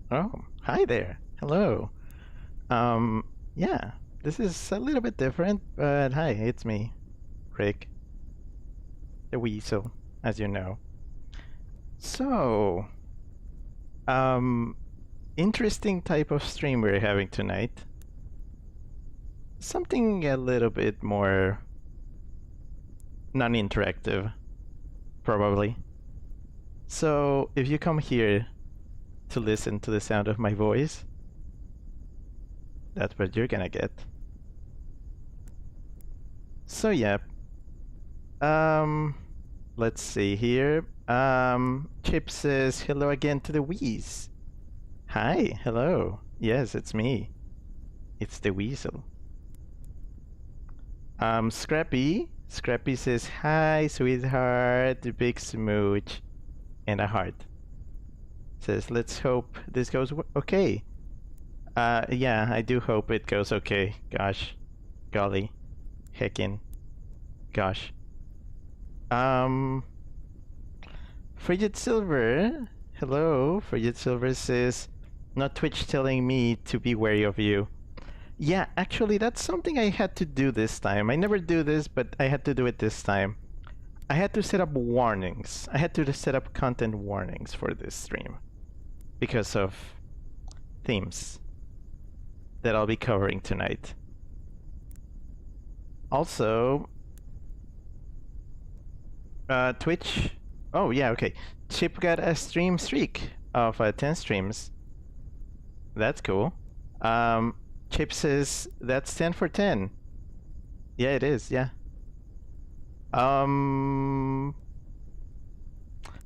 Oh, hi there. Hello. Um, yeah, this is a little bit different, but hi, it's me, Rick, the Weasel. as you know. So, um, interesting type of stream we're having tonight. Something a little bit more non-interactive, probably. So, if you come here to listen to the sound of my voice, that's what you're gonna get. So yeah, let's see here. Chip says hello again to the Wheeze. Hi, hello. Yes, it's me. It's the Weasel. Scrappy says hi, sweetheart, the big smooch, and a heart. Says let's hope this goes okay. Yeah, I do hope it goes okay. Gosh, golly, heckin', gosh. Frigid Silver, hello. Frigid Silver says, not Twitch telling me to be wary of you. Yeah, actually, that's something I had to do this time. I never do this, but I had to do it this time. I had to set up warnings. I had to set up content warnings for this stream because of themes that I'll be covering tonight. Also, Twitch. Oh yeah, okay. Chip got a stream streak of 10 streams. That's cool. Chip says that's 10 for 10. Yeah, it is. Yeah.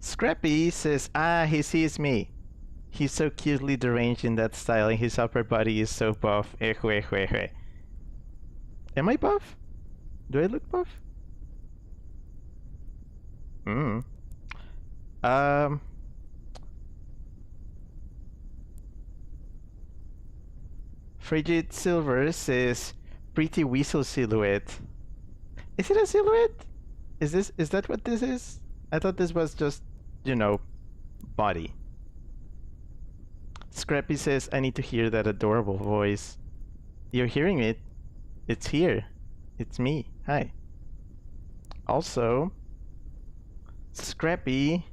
Scrappy says, he sees me. He's so cutely deranged in that style, and his upper body is so buff. Am I buff? Do I look buff? Frigid Silver says, pretty weasel silhouette. Is it a silhouette? Is that what this is? I thought this was just, you know, body. Scrappy says, I need to hear that adorable voice. You're hearing it. It's here. It's me. Hi. Also, Scrappy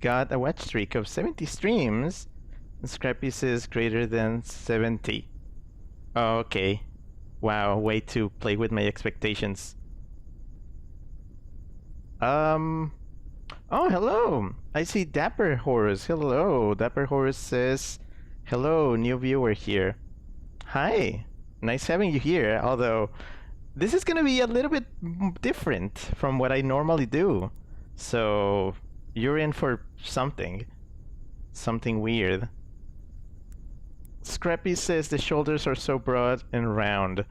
got a watch streak of 70 streams. And Scrappy says greater than 70. Oh, okay. Wow, way to play with my expectations. Oh, hello. I see Dapper Horus. Hello. Dapper Horus says, hello, new viewer here. Hi. Nice having you here, although this is gonna be a little bit different from what I normally do. So, you're in for something. Something weird. Scrappy says the shoulders are so broad and round.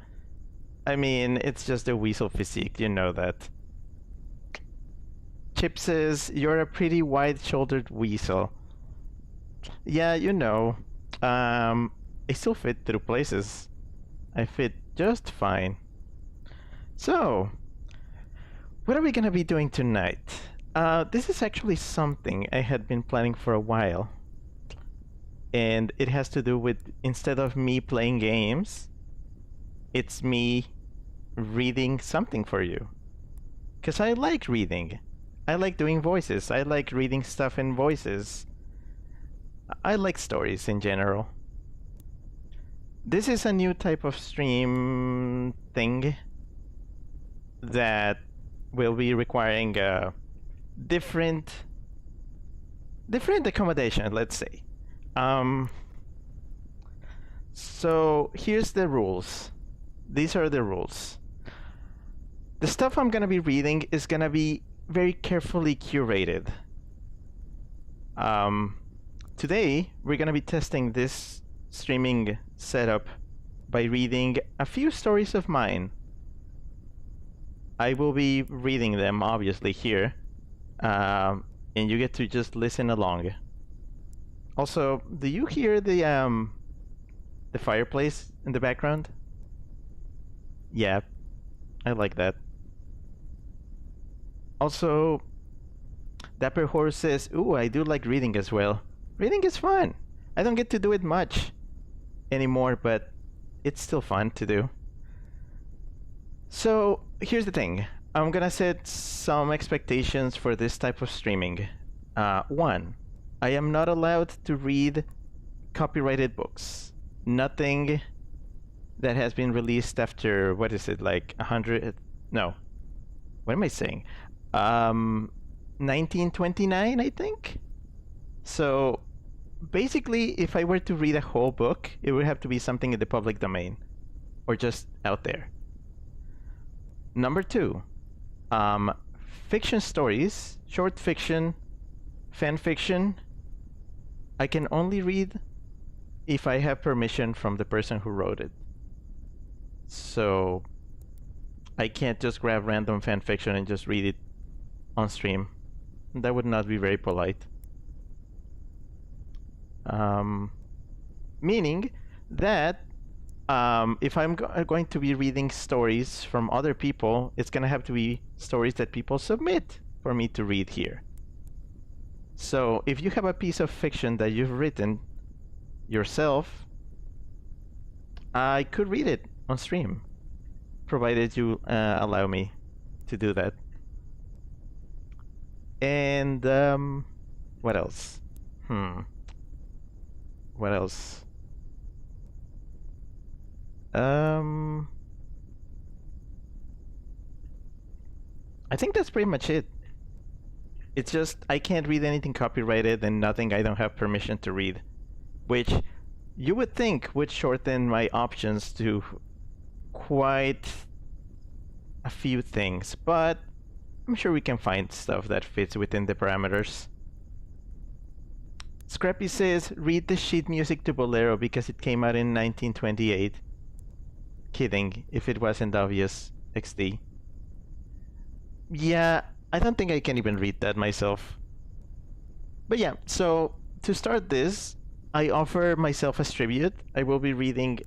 I mean, it's just a weasel physique, you know that. Chip says, you're a pretty wide-shouldered weasel. Yeah, you know. I still fit through places. I fit just fine. So, what are we gonna be doing tonight? This is actually something I had been planning for a while. And it has to do with, instead of me playing games, it's me reading something for you. Because I like reading. I like doing voices. I like reading stuff in voices. I like stories in general. This is a new type of stream thing that will be requiring a different accommodation, let's say. So here's the rules. These are the rules. The stuff I'm gonna be reading is gonna be very carefully curated. Today we're gonna be testing this streaming setup by reading a few stories of mine. I will be reading them obviously here, and you get to just listen along. Also, do you hear the fireplace in the background? Yeah, I like that. Also, Dapper Horse says, ooh, I do like reading as well. Reading is fun. I don't get to do it much anymore, but it's still fun to do. So, here's the thing. I'm gonna set some expectations for this type of streaming. One, I am not allowed to read copyrighted books. Nothing that has been released after, what is it, like 100? No. What am I saying? 1929, I think? So basically, if I were to read a whole book, it would have to be something in the public domain or just out there. Number two, fiction stories, short fiction, fan fiction, I can only read if I have permission from the person who wrote it. So I can't just grab random fan fiction and just read it on stream. That would not be very polite. Meaning that if I'm going to be reading stories from other people, it's going to have to be stories that people submit for me to read here. So if you have a piece of fiction that you've written yourself, I could read it on stream, provided you allow me to do that. And what else? What else? I think that's pretty much it. It's just I can't read anything copyrighted and nothing I don't have permission to read, which you would think would shorten my options to quite a few things, but I'm sure we can find stuff that fits within the parameters. Scrappy says, read the sheet music to Bolero because it came out in 1928. Kidding, if it wasn't obvious, XD. Yeah, I don't think I can even read that myself. But yeah, so to start this, I offer myself as tribute. I will be reading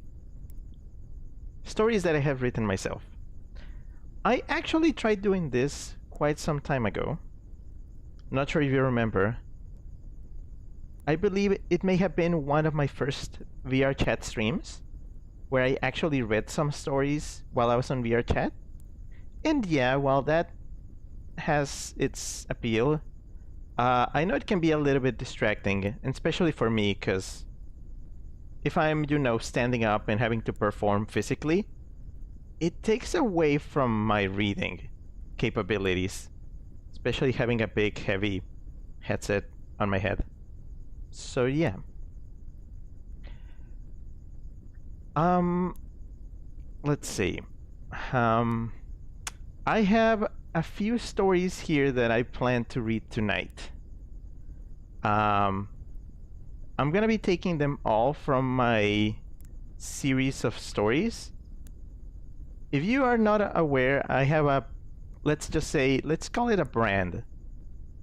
stories that I have written myself. I actually tried doing this quite some time ago. Not sure if you remember. I believe it may have been one of my first VR chat streams where I actually read some stories while I was on VR chat. And yeah, while that has its appeal, I know it can be a little bit distracting, and especially for me, because if I'm, standing up and having to perform physically, it takes away from my reading capabilities, especially having a big, heavy headset on my head. So yeah. Let's see. I have a few stories here that I plan to read tonight. I'm gonna be taking them all from my series of stories. If you are not aware, I have a, let's call it a brand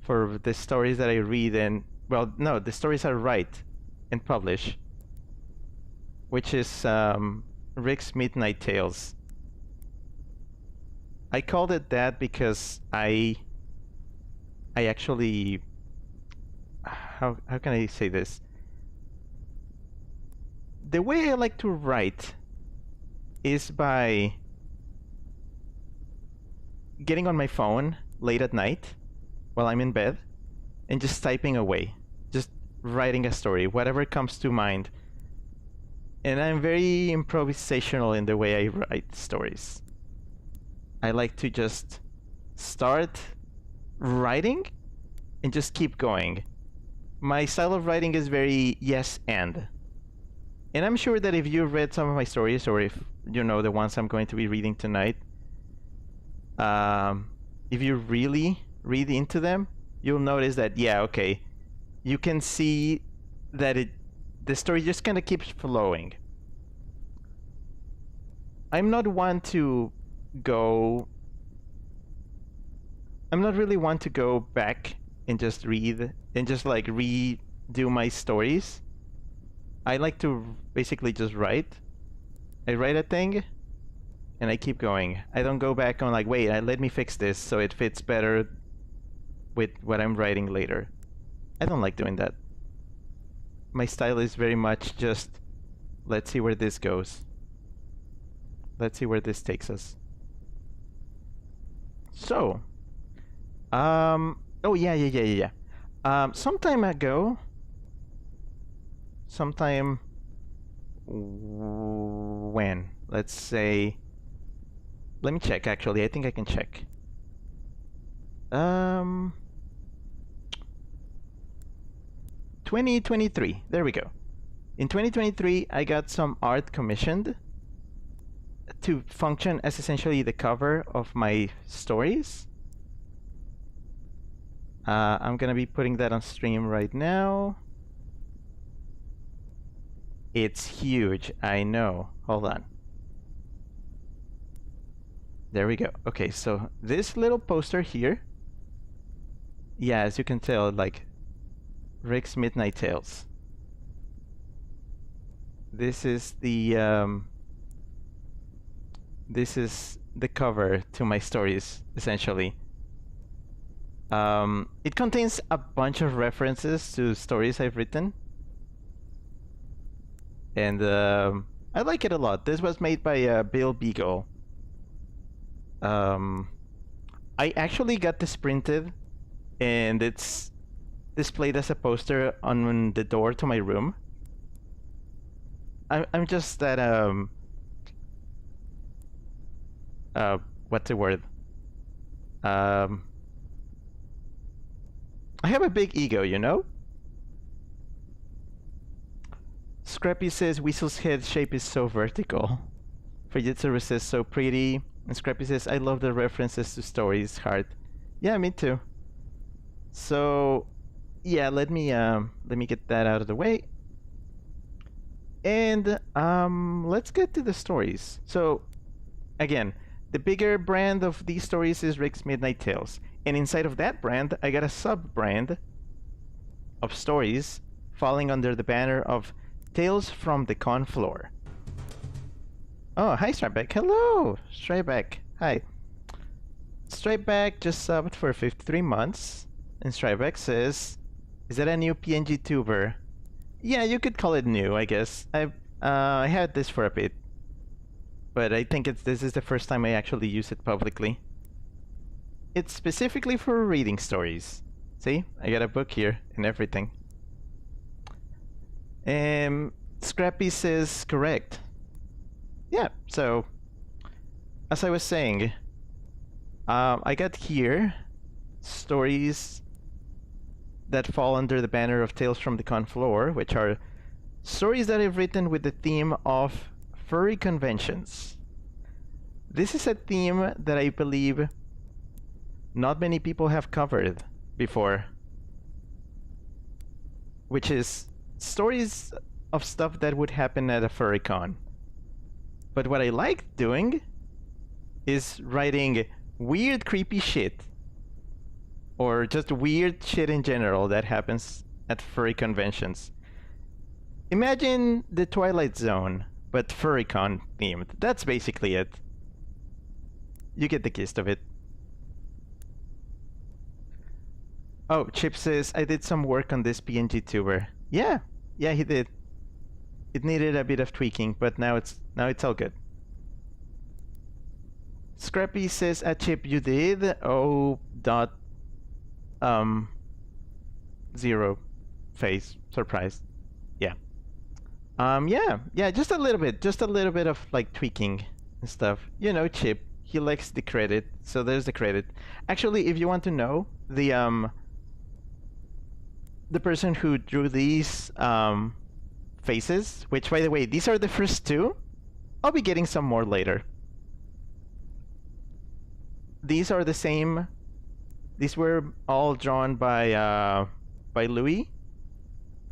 for the stories that I read and, well, no, the stories I write and publish, which is Rick's Midnight Tales. I called it that because I actually, how can I say this? The way I like to write is by getting on my phone late at night while I'm in bed and just typing away, just writing a story, whatever comes to mind. And I'm very improvisational in the way I write stories. I like to just start writing and just keep going. My style of writing is very yes and. And I'm sure that if you read some of my stories, or if you know the ones I'm going to be reading tonight, if you really read into them, you'll notice that, yeah, okay, you can see that the story just kind of keeps flowing. I'm not really one to go back and just read and just like redo my stories. I like to basically just write. I write a thing and I keep going. I don't go back on like, wait, let me fix this so it fits better with what I'm writing later. I don't like doing that. My style is very much just, let's see where this goes. Let's see where this takes us. So, oh yeah. Sometime ago, sometime when, let's say, let me check actually, I think I can check. 2023, there we go. In 2023, I got some art commissioned to function as essentially the cover of my stories. I'm gonna be putting that on stream right now. It's huge, I know. Hold on. There we go. Okay, so this little poster here, yeah, as you can tell, like Rick's Midnight Tales. This is the cover to my stories, essentially. It contains a bunch of references to stories I've written, and I like it a lot. This was made by Bill Beagle. I actually got this printed, and it's displayed as a poster on the door to my room. I'm just that what's the word? I have a big ego, you know? Scrappy says Weasel's head shape is so vertical. Fujitsu says so pretty. And Scrappy says, I love the references to stories, heart. Yeah, me too. So, yeah, let me get that out of the way. And let's get to the stories. So, again, the bigger brand of these stories is Rick's Midnight Tales. And inside of that brand, I got a sub-brand of stories falling under the banner of Tales from the Con Floor. Oh, hi, Stripeback. Hello, Stripeback. Hi. Stripeback just subbed for 53 months. And Stripeback says, is that a new PNG tuber? Yeah, you could call it new, I guess. I had this for a bit. But I think this is the first time I actually use it publicly. It's specifically for reading stories. See? I got a book here and everything. Scrappy says correct. Yeah, so as I was saying, I got here stories that fall under the banner of Tales from the Con Floor, which are stories that I've written with the theme of furry conventions. This is a theme that I believe not many people have covered before, which is stories of stuff that would happen at a furry con. But what I like doing is writing weird, creepy shit. Or just weird shit in general that happens at furry conventions. Imagine the Twilight Zone, but furrycon themed. That's basically it. You get the gist of it. Oh, Chip says, I did some work on this PNG tuber. Yeah, he did. It needed a bit of tweaking, but now it's all good. Scrappy says, Chip, you did? Oh, dot 0 face surprise. Yeah. Yeah, just a little bit of like tweaking and stuff. You know, Chip, he likes the credit, so there's the credit. Actually, if you want to know, the person who drew these faces, which by the way, these are the first two. I'll be getting some more later. These are the same. These were all drawn by Louis,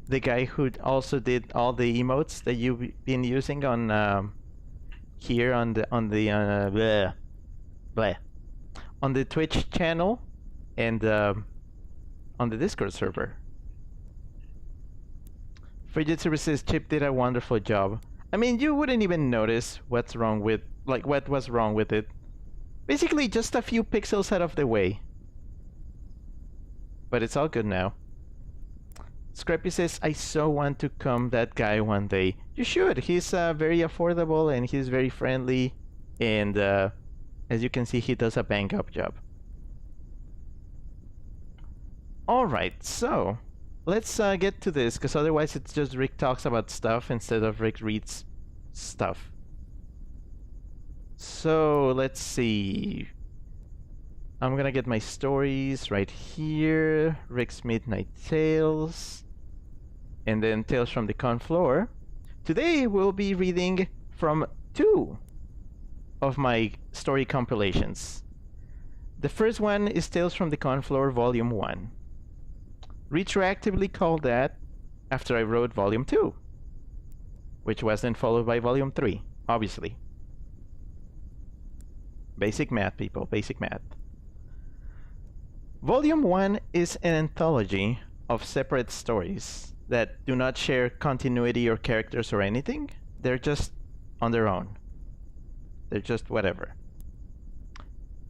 the guy who also did all the emotes that you've been using on here on the on the Twitch channel and on the Discord server. Fujitsu says Chip did a wonderful job. I mean, you wouldn't even notice what was wrong with it. Basically, just a few pixels out of the way. But it's all good now. Scrappy says, I so want to come that guy one day. You should. He's very affordable and he's very friendly. And as you can see, he does a bang up job. Alright, so let's get to this, because otherwise it's just Rick talks about stuff instead of Rick reads stuff. So let's see. I'm gonna get my stories right here. Rick's Midnight Tales. And then Tales from the Con Floor. Today we'll be reading from 2 of my story compilations. The first one is Tales from the Con Floor Volume 1. Retroactively called that after I wrote Volume 2, which was then followed by Volume 3, obviously. Basic math, people, basic math. Volume 1 is an anthology of separate stories that do not share continuity or characters or anything. They're just on their own. They're just whatever.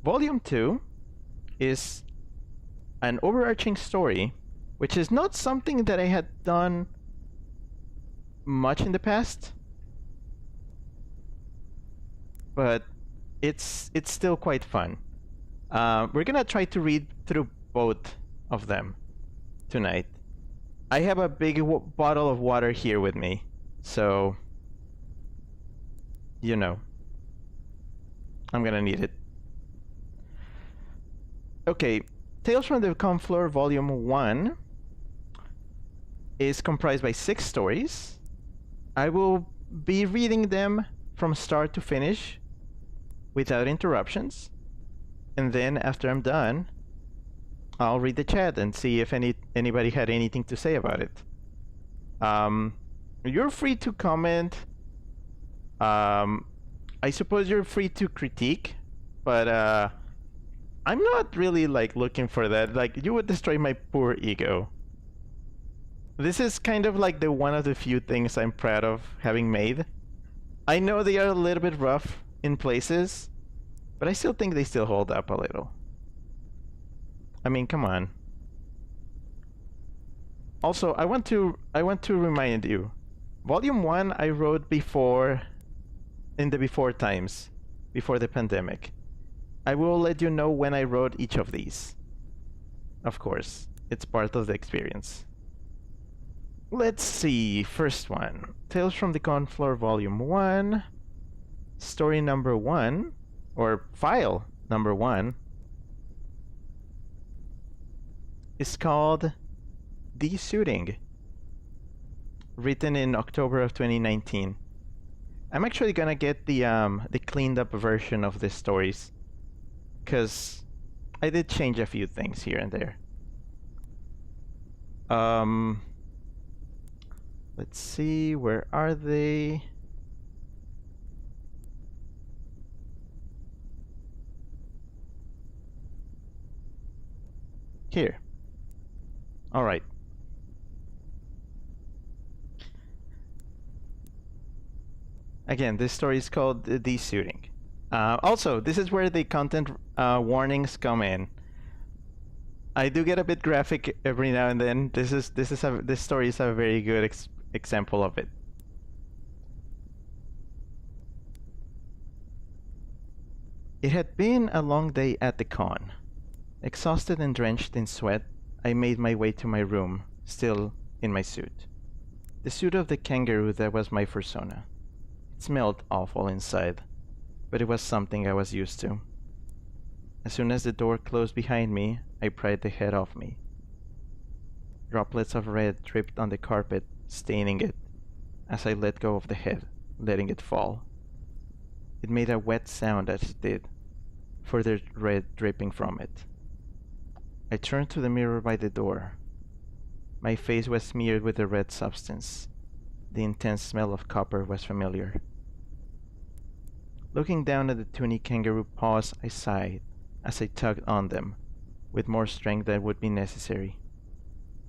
Volume 2 is an overarching story, which is not something that I had done much in the past, but it's still quite fun. We're gonna try to read through both of them tonight. I have a big bottle of water here with me, so you know, I'm gonna need it. Okay, Tales from the Con Floor Volume 1 is comprised by 6 stories. I will be reading them from start to finish without interruptions. And then after I'm done, I'll read the chat and see if anybody had anything to say about it. You're free to comment. I suppose you're free to critique, but I'm not really like looking for that. Like, you would destroy my poor ego. This is kind of like the one of the few things I'm proud of having made. I know they are a little bit rough in places, but I still think they still hold up a little. I mean, come on. Also, I want to remind you, Volume 1 I wrote before, in the before times, before the pandemic. I will let you know when I wrote each of these. Of course, it's part of the experience. Let's see, first one. Tales from the Con Floor Volume 1. Story number 1, or file number 1, is called Desuiting, written in October of 2019. I'm actually gonna get the cleaned up version of the stories, because I did change a few things here and there. Let's see, where are they? Here. All right. Again, this story is called Desuiting. Also, this is where the content warnings come in. I do get a bit graphic every now and then. This story is a very good example of it. It had been a long day at the con. Exhausted and drenched in sweat, I made my way to my room, still in my suit. The suit of the kangaroo that was my persona. It smelled awful inside, but it was something I was used to. As soon as the door closed behind me, I pried the head off me. Droplets of red dripped on the carpet, staining it, as I let go of the head, letting it fall. It made a wet sound as it did, further red dripping from it. I turned to the mirror by the door. My face was smeared with the red substance. The intense smell of copper was familiar. Looking down at the toony kangaroo paws, I sighed as I tugged on them, with more strength than would be necessary.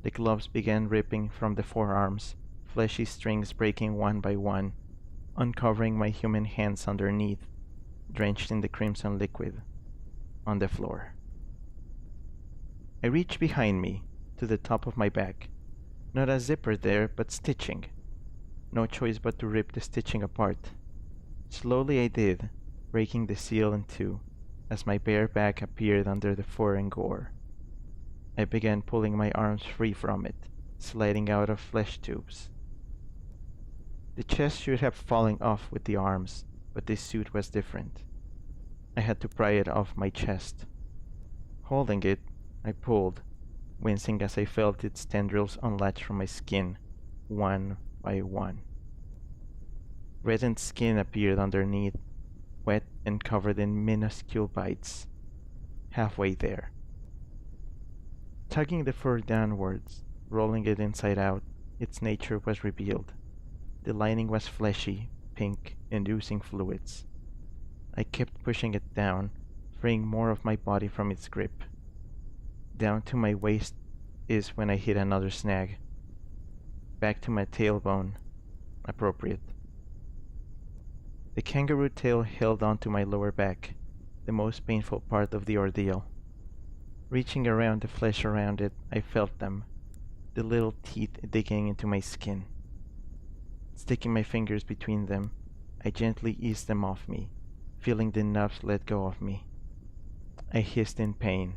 The gloves began ripping from the forearms, fleshy strings breaking one by one, uncovering my human hands underneath, drenched in the crimson liquid, on the floor. I reached behind me, to the top of my back. Not a zipper there, but stitching. No choice but to rip the stitching apart. Slowly I did, breaking the seal in two, as my bare back appeared under the fur and gore. I began pulling my arms free from it, sliding out of flesh tubes. The chest should have fallen off with the arms, but this suit was different. I had to pry it off my chest. Holding it, I pulled, wincing as I felt its tendrils unlatch from my skin, one by one. Reddened skin appeared underneath, wet and covered in minuscule bites. Halfway there. Tugging the fur downwards, rolling it inside out, its nature was revealed. The lining was fleshy, pink, and oozing fluids. I kept pushing it down, freeing more of my body from its grip. Down to my waist is when I hit another snag. Back to my tailbone. Appropriate. The kangaroo tail held onto my lower back, the most painful part of the ordeal. Reaching around the flesh around it, I felt them, the little teeth digging into my skin. Sticking my fingers between them, I gently eased them off me, feeling the nubs let go of me. I hissed in pain.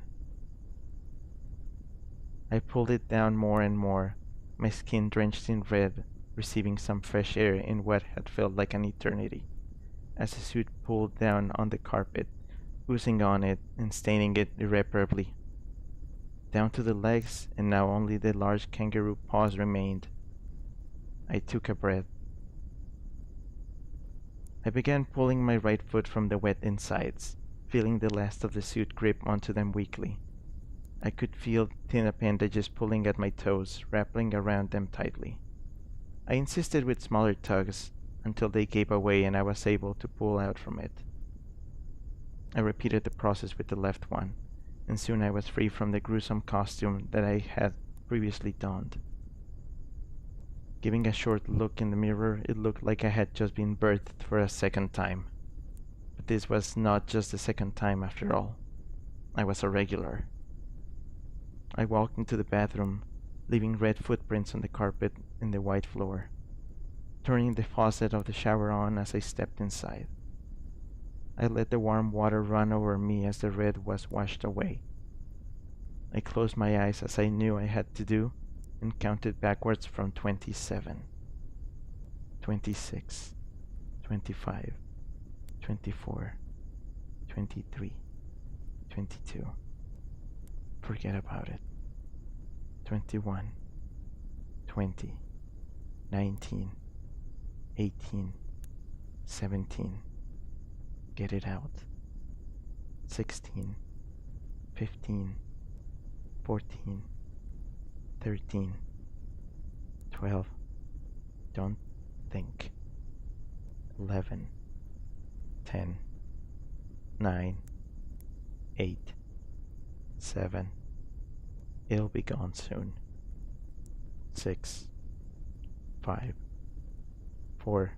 I pulled it down more and more, my skin drenched in red, receiving some fresh air in what had felt like an eternity, as the suit pulled down on the carpet, oozing on it and staining it irreparably. Down to the legs, and now only the large kangaroo paws remained. I took a breath. I began pulling my right foot from the wet insides, feeling the last of the suit grip onto them weakly. I could feel thin appendages pulling at my toes, wrapping around them tightly. I insisted with smaller tugs until they gave away and I was able to pull out from it. I repeated the process with the left one, and soon I was free from the gruesome costume that I had previously donned. Giving a short look in the mirror, it looked like I had just been birthed for a second time. But this was not just the second time after all. I was a regular. I walked into the bathroom, leaving red footprints on the carpet and the white floor, turning the faucet of the shower on as I stepped inside. I let the warm water run over me as the red was washed away. I closed my eyes as I knew I had to do and counted backwards from 27, 26, 25, 24, 23, 22. Forget about it. 21, 20, 19, 18, 17. Get it out. 16, 15, 14, 13, 12. Don't think. 11, 10, 9, 8, 7. It'll be gone soon. 6, 5, 4,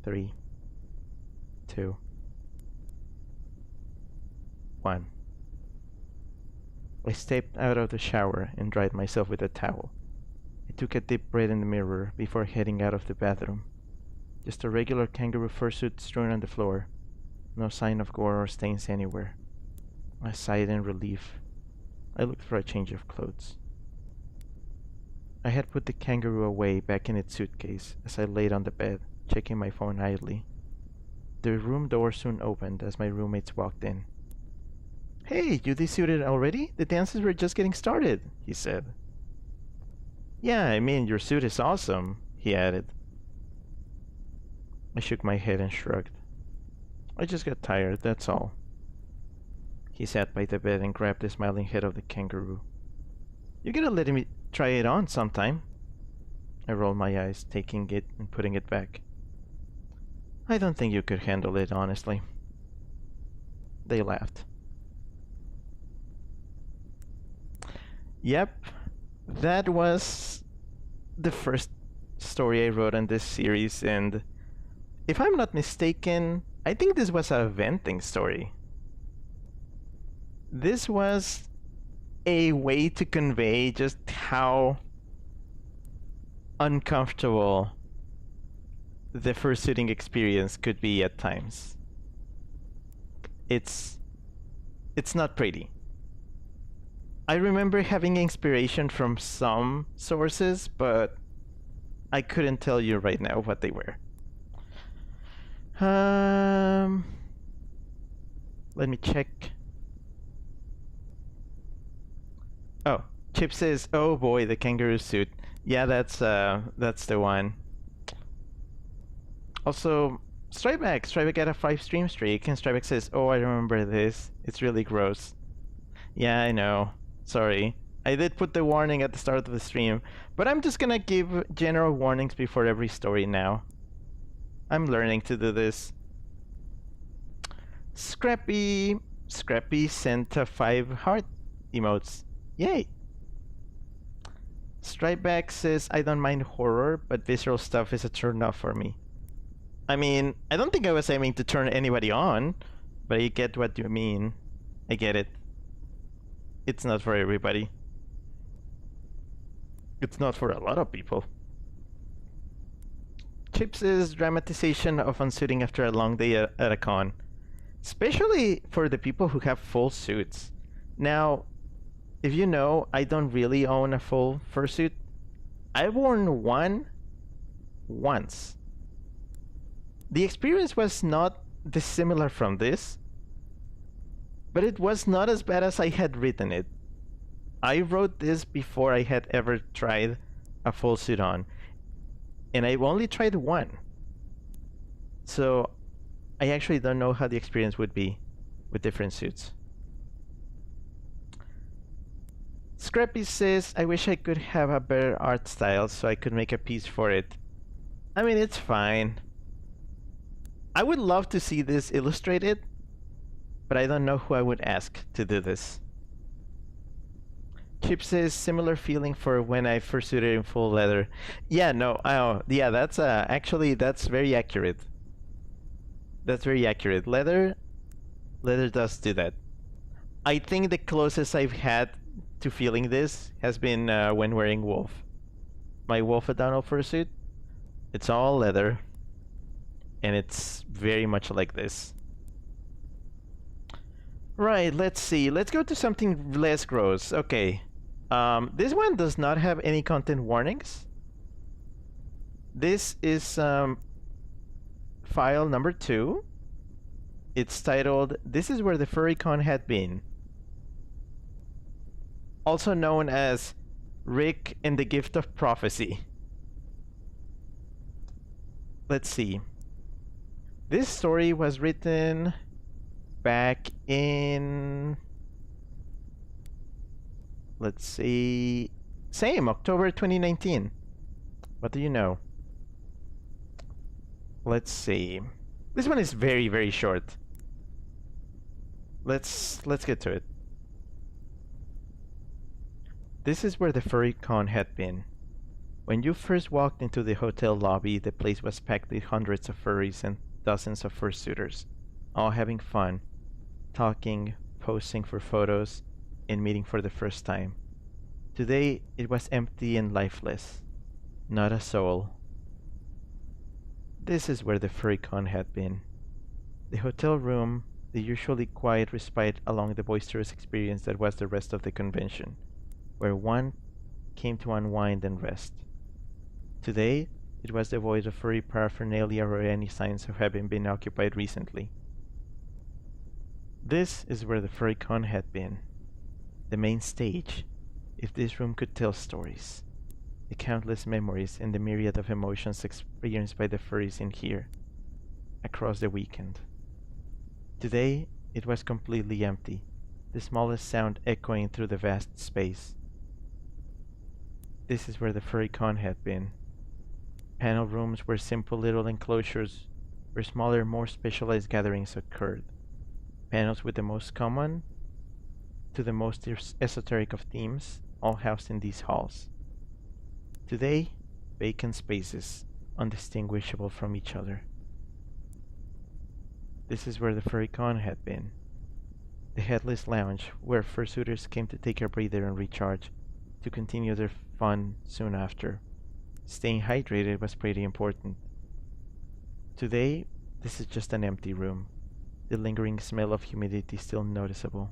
3, 2, 1. I stepped out of the shower and dried myself with a towel. I took a deep breath in the mirror before heading out of the bathroom. Just a regular kangaroo fursuit strewn on the floor. No sign of gore or stains anywhere. I sighed in relief. I looked for a change of clothes. I had put the kangaroo away back in its suitcase as I laid on the bed, checking my phone idly. The room door soon opened as my roommates walked in. "Hey, you desuited already? The dances were just getting started," he said. "Yeah, I mean, your suit is awesome," he added. I shook my head and shrugged. "I just got tired, that's all." He sat by the bed and grabbed the smiling head of the kangaroo. "You gotta let me try it on sometime." I rolled my eyes, taking it and putting it back. "I don't think you could handle it, honestly." They laughed. Yep, that was the first story I wrote in this series, and if I'm not mistaken, I think this was a venting story. This was a way to convey just how uncomfortable the fursuiting experience could be at times. It's not pretty. I remember having inspiration from some sources, but I couldn't tell you right now what they were. Um, Let me check. Oh, Chip says, "Oh boy, the kangaroo suit." Yeah, that's the one. Also, Strybeck got a 5 stream streak, and Strybeck says, "Oh, I remember this. It's really gross." Yeah, I know. Sorry. I did put the warning at the start of the stream, but I'm just gonna give general warnings before every story now. I'm learning to do this. Scrappy sent 5 heart emotes. Yay! Stripeback says, I don't mind horror, but visceral stuff is a turn off for me. I mean, I don't think I was aiming to turn anybody on, but I get what you mean. I get it. It's not for everybody. It's not for a lot of people. Chips' dramatization of unsuiting after a long day at a con. Especially for the people who have full suits. Now, if you know, I don't really own a full fursuit. I've worn one once. The experience was not dissimilar from this, but it was not as bad as I had written it. I wrote this before I had ever tried a full suit on, and I've only tried one. So I actually don't know how the experience would be with different suits. Scrappy says, I wish I could have a better art style so I could make a piece for it. I mean, it's fine. I would love to see this illustrated, but I don't know who I would ask to do this. Chip says, similar feeling for when I first suited in full leather. Yeah, no, yeah, that's actually, that's very accurate. That's very accurate. Leather does do that. I think the closest I've had to feeling this has been when wearing Wolf. My Wolf O'Donnell fursuit. It's all leather, and it's very much like this. Right, let's see. Let's go to something less gross. Okay. This one does not have any content warnings. This is file number 2. It's titled, This is Where the Furry Con Had Been. Also known as Rick and the Gift of Prophecy. Let's see. This story was written back in... Let's see... Same, October 2019. What do you know? Let's see. This one is very, very short. Let's get to it. This is where the furry con had been. When you first walked into the hotel lobby, the place was packed with hundreds of furries and dozens of fursuiters, all having fun, talking, posing for photos, and meeting for the first time. Today, it was empty and lifeless. Not a soul. This is where the furry con had been. The hotel room, the usually quiet respite along the boisterous experience that was the rest of the convention, where one came to unwind and rest. Today, it was devoid of furry paraphernalia or any signs of having been occupied recently. This is where the furry con had been. The main stage, if this room could tell stories. The countless memories and the myriad of emotions experienced by the furries in here, across the weekend. Today, it was completely empty, the smallest sound echoing through the vast space. This is where the furry con had been. Panel rooms were simple little enclosures where smaller, more specialized gatherings occurred. Panels with the most common to the most esoteric of themes, all housed in these halls. Today, vacant spaces, undistinguishable from each other. This is where the furry con had been. The headless lounge, where fursuiters came to take a breather and recharge, to continue their fun soon after. Staying hydrated was pretty important. Today, this is just an empty room, the lingering smell of humidity still noticeable.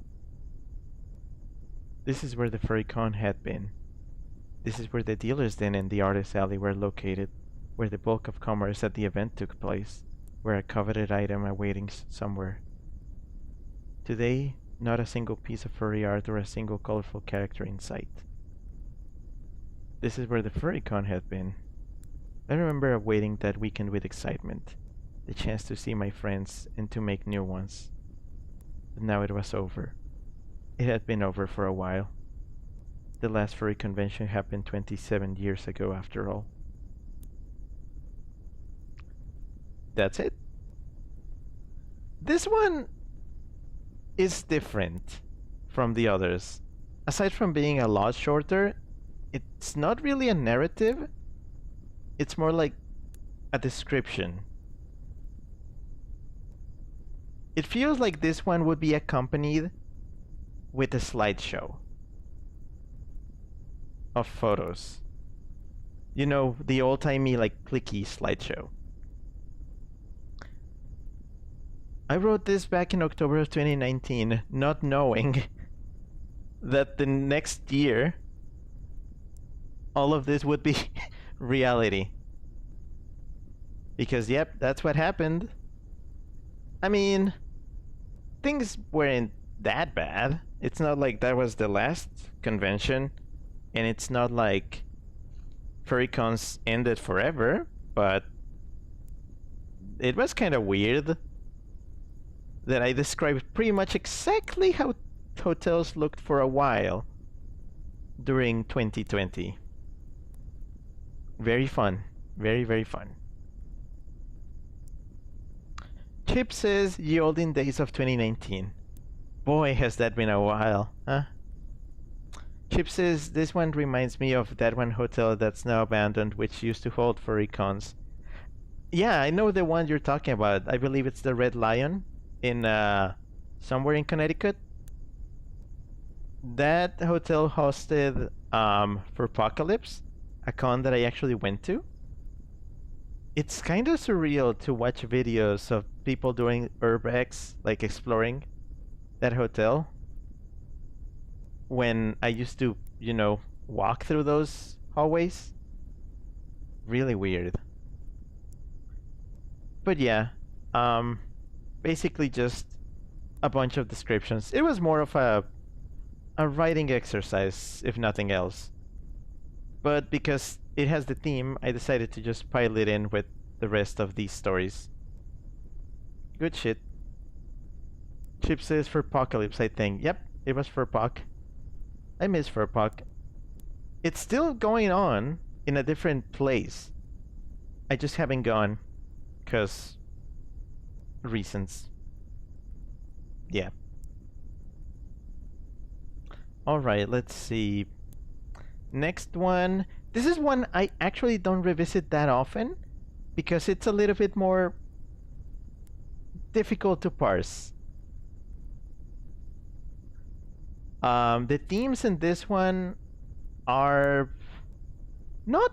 This is where the Furrycon had been. This is where the dealer's den and the artist alley were located, where the bulk of commerce at the event took place, where a coveted item awaiting somewhere. Today, not a single piece of furry art or a single colorful character in sight. This is where the Furrycon had been. I remember awaiting that weekend with excitement, the chance to see my friends and to make new ones. But now it was over. It had been over for a while. The last furry convention happened 27 years ago after all. That's it. This one is different from the others. Aside from being a lot shorter, it's not really a narrative. It's more like a description. It feels like this one would be accompanied with a slideshow of photos. You know, the old-timey, like, clicky slideshow. I wrote this back in October of 2019, not knowing that the next year all of this would be reality. Because, yep, that's what happened. I mean, things weren't that bad. It's not like that was the last convention, and it's not like Furrycons ended forever, but it was kind of weird that I described pretty much exactly how hotels looked for a while during 2020. Very fun. Very, very fun. Chip says, ye olden days of 2019. Boy, has that been a while, huh? Chip says, this one reminds me of that one hotel that's now abandoned, which used to hold Furrycons. Yeah, I know the one you're talking about. I believe it's the Red Lion in somewhere in Connecticut. That hotel hosted Furpocalypse, a con that I actually went to. It's kind of surreal to watch videos of people doing urbex, like exploring that hotel, when I used to, you know, walk through those hallways. Really weird. But yeah, basically just a bunch of descriptions. It was more of a writing exercise, if nothing else. But because it has the theme, I decided to just pile it in with the rest of these stories. Good shit. Chip says Furpocalypse, I think. Yep, it was Furpoc. I miss Furpoc. It's still going on in a different place. I just haven't gone, 'cause reasons. Yeah. Alright, let's see. Next one. This is one I actually don't revisit that often because it's a little bit more difficult to parse. The themes in this one are not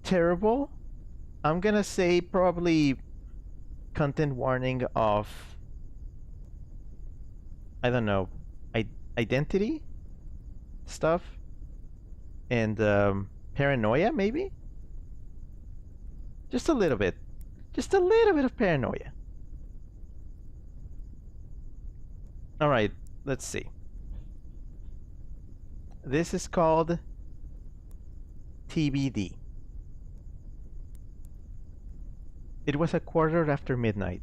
terrible. I'm gonna say probably content warning of, I don't know, identity stuff and paranoia, maybe? Just a little bit. Just a little bit of paranoia. Alright, let's see. This is called TBD. It was a quarter after midnight.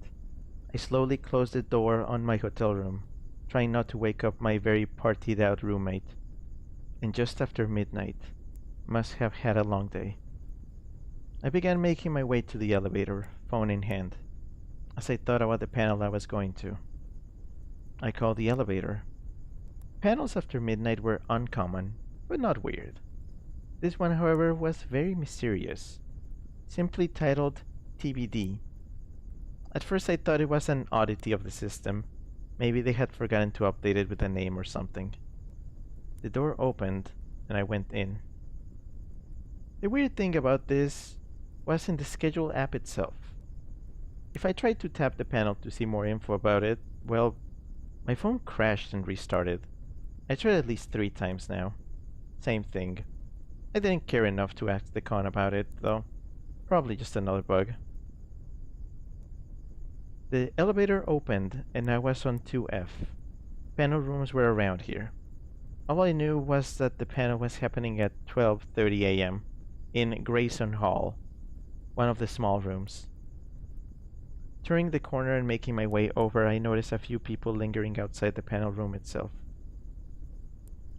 I slowly closed the door on my hotel room, trying not to wake up my very partied out roommate. And just after midnight, must have had a long day. I began making my way to the elevator, phone in hand, as I thought about the panel I was going to. I called the elevator. Panels after midnight were uncommon, but not weird. This one, however, was very mysterious, simply titled TBD. At first I thought it was an oddity of the system. Maybe they had forgotten to update it with a name or something. The door opened, and I went in. The weird thing about this was in the schedule app itself. If I tried to tap the panel to see more info about it, well, my phone crashed and restarted. I tried at least 3 times now. Same thing. I didn't care enough to ask the con about it, though. Probably just another bug. The elevator opened, and I was on 2F. Panel rooms were around here. All I knew was that the panel was happening at 12:30 a.m. in Grayson Hall, one of the small rooms. Turning the corner and making my way over, I noticed a few people lingering outside the panel room itself.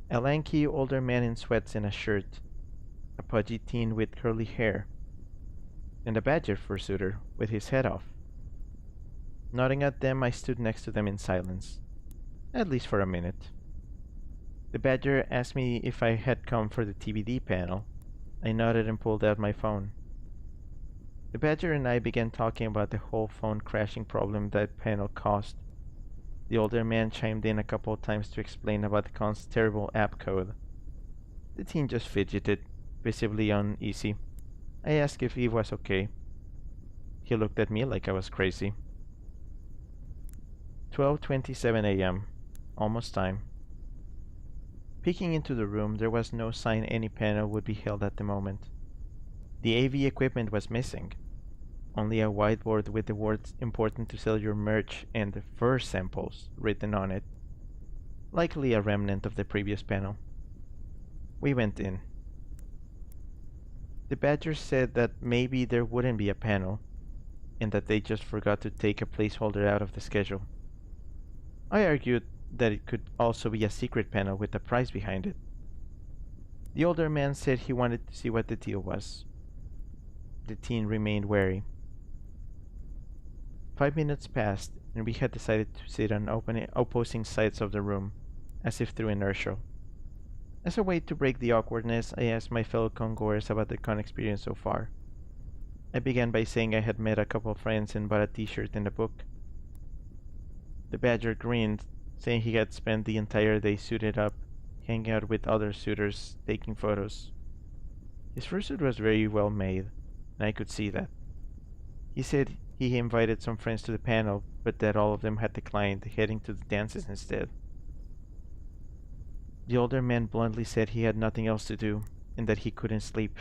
A lanky older man in sweats and a shirt, a pudgy teen with curly hair, and a badger fursuiter with his head off. Nodding at them, I stood next to them in silence, at least for a minute. The badger asked me if I had come for the TBD panel. I nodded and pulled out my phone. The badger and I began talking about the whole phone crashing problem that panel caused. The older man chimed in a couple of times to explain about the con's terrible app code. The teen just fidgeted, visibly uneasy. I asked if he was okay. He looked at me like I was crazy. 12:27 a.m. Almost time. Peeking into the room, there was no sign any panel would be held at the moment. The AV equipment was missing. Only a whiteboard with the words "important to sell your merch" and "fur samples" written on it. Likely a remnant of the previous panel. We went in. The badger said that maybe there wouldn't be a panel, and that they just forgot to take a placeholder out of the schedule. I argued that it could also be a secret panel with a prize behind it. The older man said he wanted to see what the deal was. The teen remained wary. 5 minutes passed, and we had decided to sit on opposing sides of the room, as if through inertia. As a way to break the awkwardness, I asked my fellow congoers about the con experience so far. I began by saying I had met a couple of friends and bought a t-shirt and a book. The badger grinned, saying he had spent the entire day suited up, hanging out with other suitors, taking photos. His fursuit was very well made, and I could see that. He said he invited some friends to the panel, but that all of them had declined, heading to the dances instead. The older man bluntly said he had nothing else to do, and that he couldn't sleep.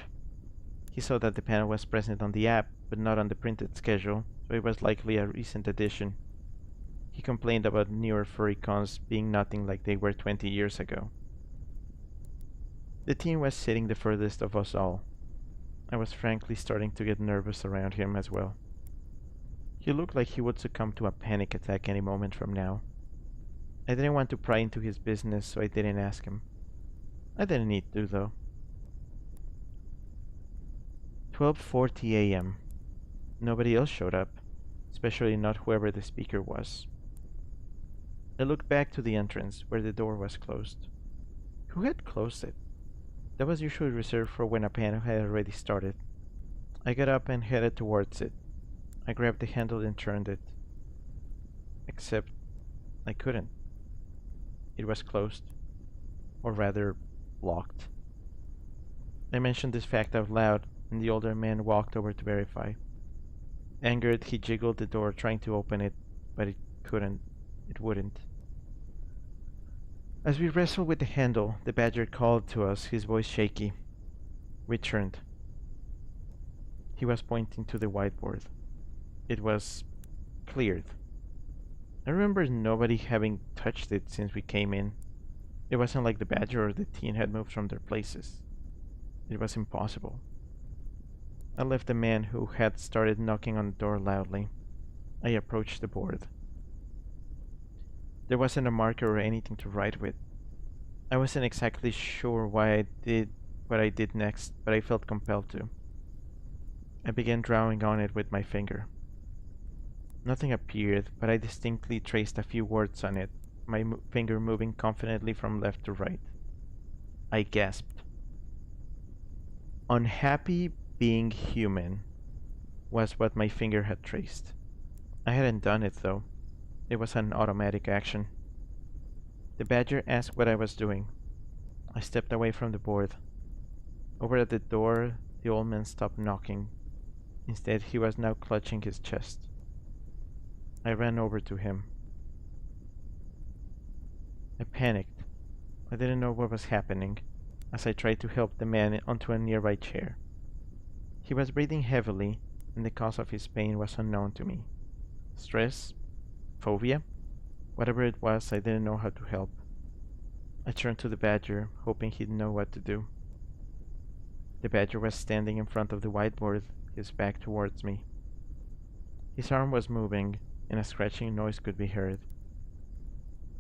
He saw that the panel was present on the app, but not on the printed schedule, so it was likely a recent addition. He complained about newer furry cons being nothing like they were 20 years ago. The teen was sitting the furthest of us all. I was frankly starting to get nervous around him as well. He looked like he would succumb to a panic attack any moment from now. I didn't want to pry into his business, so I didn't ask him. I didn't need to, though. 12:40 a.m. Nobody else showed up, especially not whoever the speaker was. I looked back to the entrance, where the door was closed. Who had closed it? That was usually reserved for when a panel had already started. I got up and headed towards it. I grabbed the handle and turned it. Except, I couldn't. It was closed. Or rather, locked. I mentioned this fact out loud, and the older man walked over to verify. Angered, he jiggled the door trying to open it, but it couldn't. It wouldn't. As we wrestled with the handle, the badger called to us, his voice shaky. We turned. He was pointing to the whiteboard. It was cleared. I remember nobody having touched it since we came in. It wasn't like the badger or the teen had moved from their places. It was impossible. I left the man who had started knocking on the door loudly. I approached the board. There wasn't a marker or anything to write with. I wasn't exactly sure why I did what I did next, but I felt compelled to. I began drawing on it with my finger. Nothing appeared, but I distinctly traced a few words on it, my finger moving confidently from left to right. I gasped. Unhappy being human was what my finger had traced. I hadn't done it, though. It was an automatic action. The badger asked what I was doing. I stepped away from the board. Over at the door, the old man stopped knocking. Instead, he was now clutching his chest. I ran over to him. I panicked. I didn't know what was happening as I tried to help the man onto a nearby chair. He was breathing heavily, and the cause of his pain was unknown to me. Stress? Phobia? Whatever it was, I didn't know how to help. I turned to the badger, hoping he'd know what to do. The badger was standing in front of the whiteboard, his back towards me. His arm was moving, and a scratching noise could be heard.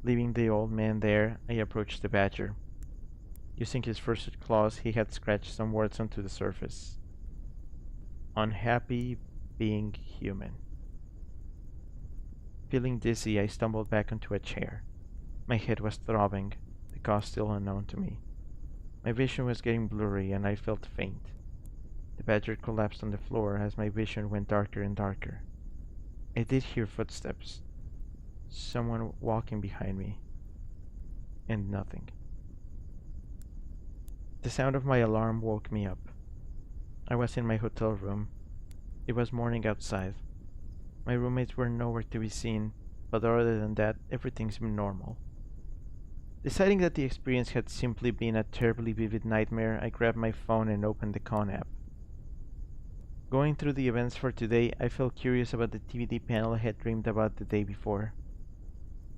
Leaving the old man there, I approached the badger. Using his fursuit claws, he had scratched some words onto the surface. Unhappy being human. Feeling dizzy, I stumbled back onto a chair. My head was throbbing, the cause still unknown to me. My vision was getting blurry and I felt faint. The badger collapsed on the floor as my vision went darker and darker. I did hear footsteps. Someone walking behind me. And nothing. The sound of my alarm woke me up. I was in my hotel room. It was morning outside. My roommates were nowhere to be seen, but other than that, everything seemed normal. Deciding that the experience had simply been a terribly vivid nightmare, I grabbed my phone and opened the Con app. Going through the events for today, I felt curious about the TVD panel I had dreamed about the day before.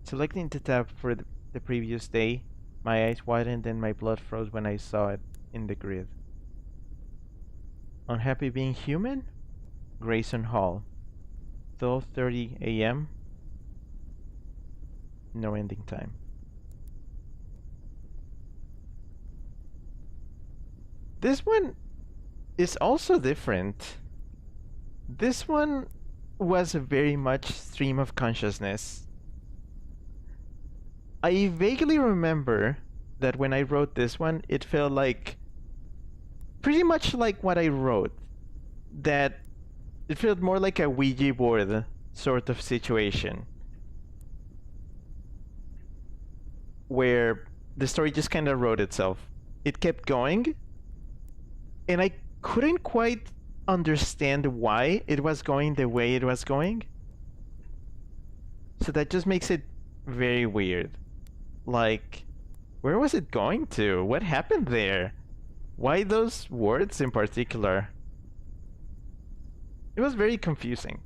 Selecting the tab for the previous day, my eyes widened and my blood froze when I saw it in the grid. Unhappy being human? Grayson Hall. 12:30 a.m. No ending time. This one is also different. This one was very much stream of consciousness. I vaguely remember that when I wrote this one, it felt like pretty much like what I wrote. That it felt more like a Ouija board sort of situation, where the story just kind of wrote itself. It kept going, and I couldn't quite understand why it was going the way it was going. So that just makes it very weird. Like, where was it going to? What happened there? Why those words in particular? It was very confusing.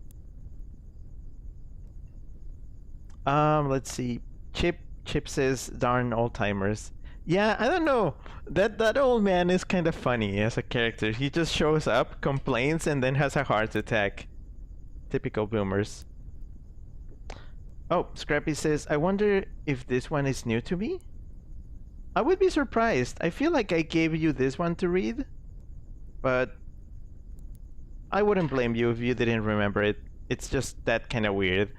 Let's see. Chip says, darn old-timers. Yeah, I don't know. That old man is kind of funny as a character. He just shows up, complains, and then has a heart attack. Typical boomers. Oh, Scrappy says, I wonder if this one is new to me? I would be surprised. I feel like I gave you this one to read, but I wouldn't blame you if you didn't remember it. It's just that kind of weird.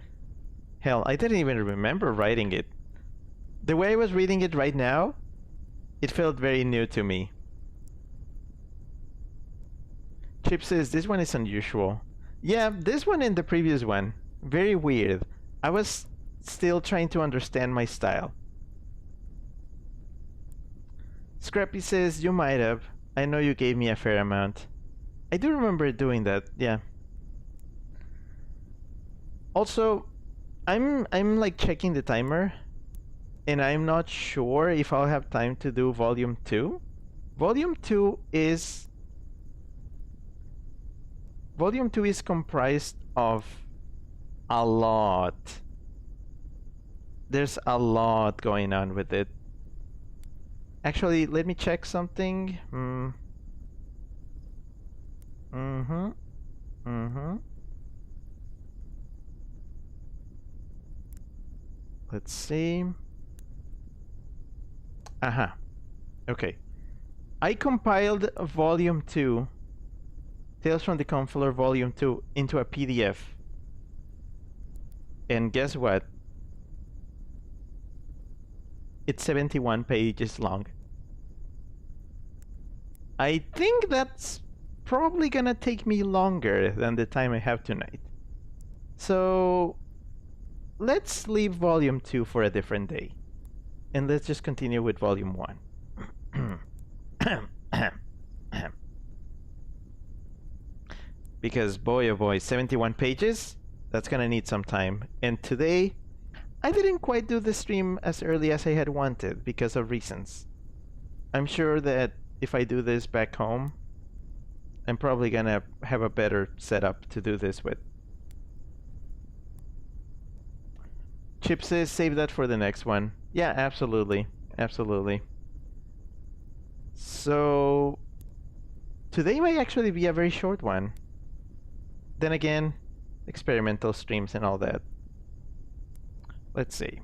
Hell, I didn't even remember writing it. The way I was reading it right now, it felt very new to me. Chip says, this one is unusual. Yeah, this one and the previous one. Very weird. I was still trying to understand my style. Scrappy says, you might have. I know you gave me a fair amount. I do remember doing that, yeah. Also, I'm like checking the timer, and I'm not sure if I'll have time to do volume 2. Volume 2 is comprised of a lot. There's a lot going on with it. Actually, let me check something. Let's see. Aha. Okay. I compiled volume 2, Tales from the Confloor volume 2, into a PDF. And guess what? It's 71 pages long. I think that's probably gonna take me longer than the time I have tonight. So let's leave volume 2 for a different day. And let's just continue with volume 1. Because boy oh boy, 71 pages? That's gonna need some time. And today, I didn't quite do the stream as early as I had wanted because of reasons. I'm sure that if I do this back home, I'm probably gonna have a better setup to do this with. Chip says save that for the next one. Yeah, absolutely. Absolutely. So today might actually be a very short one. Then again, experimental streams and all that. Let's see.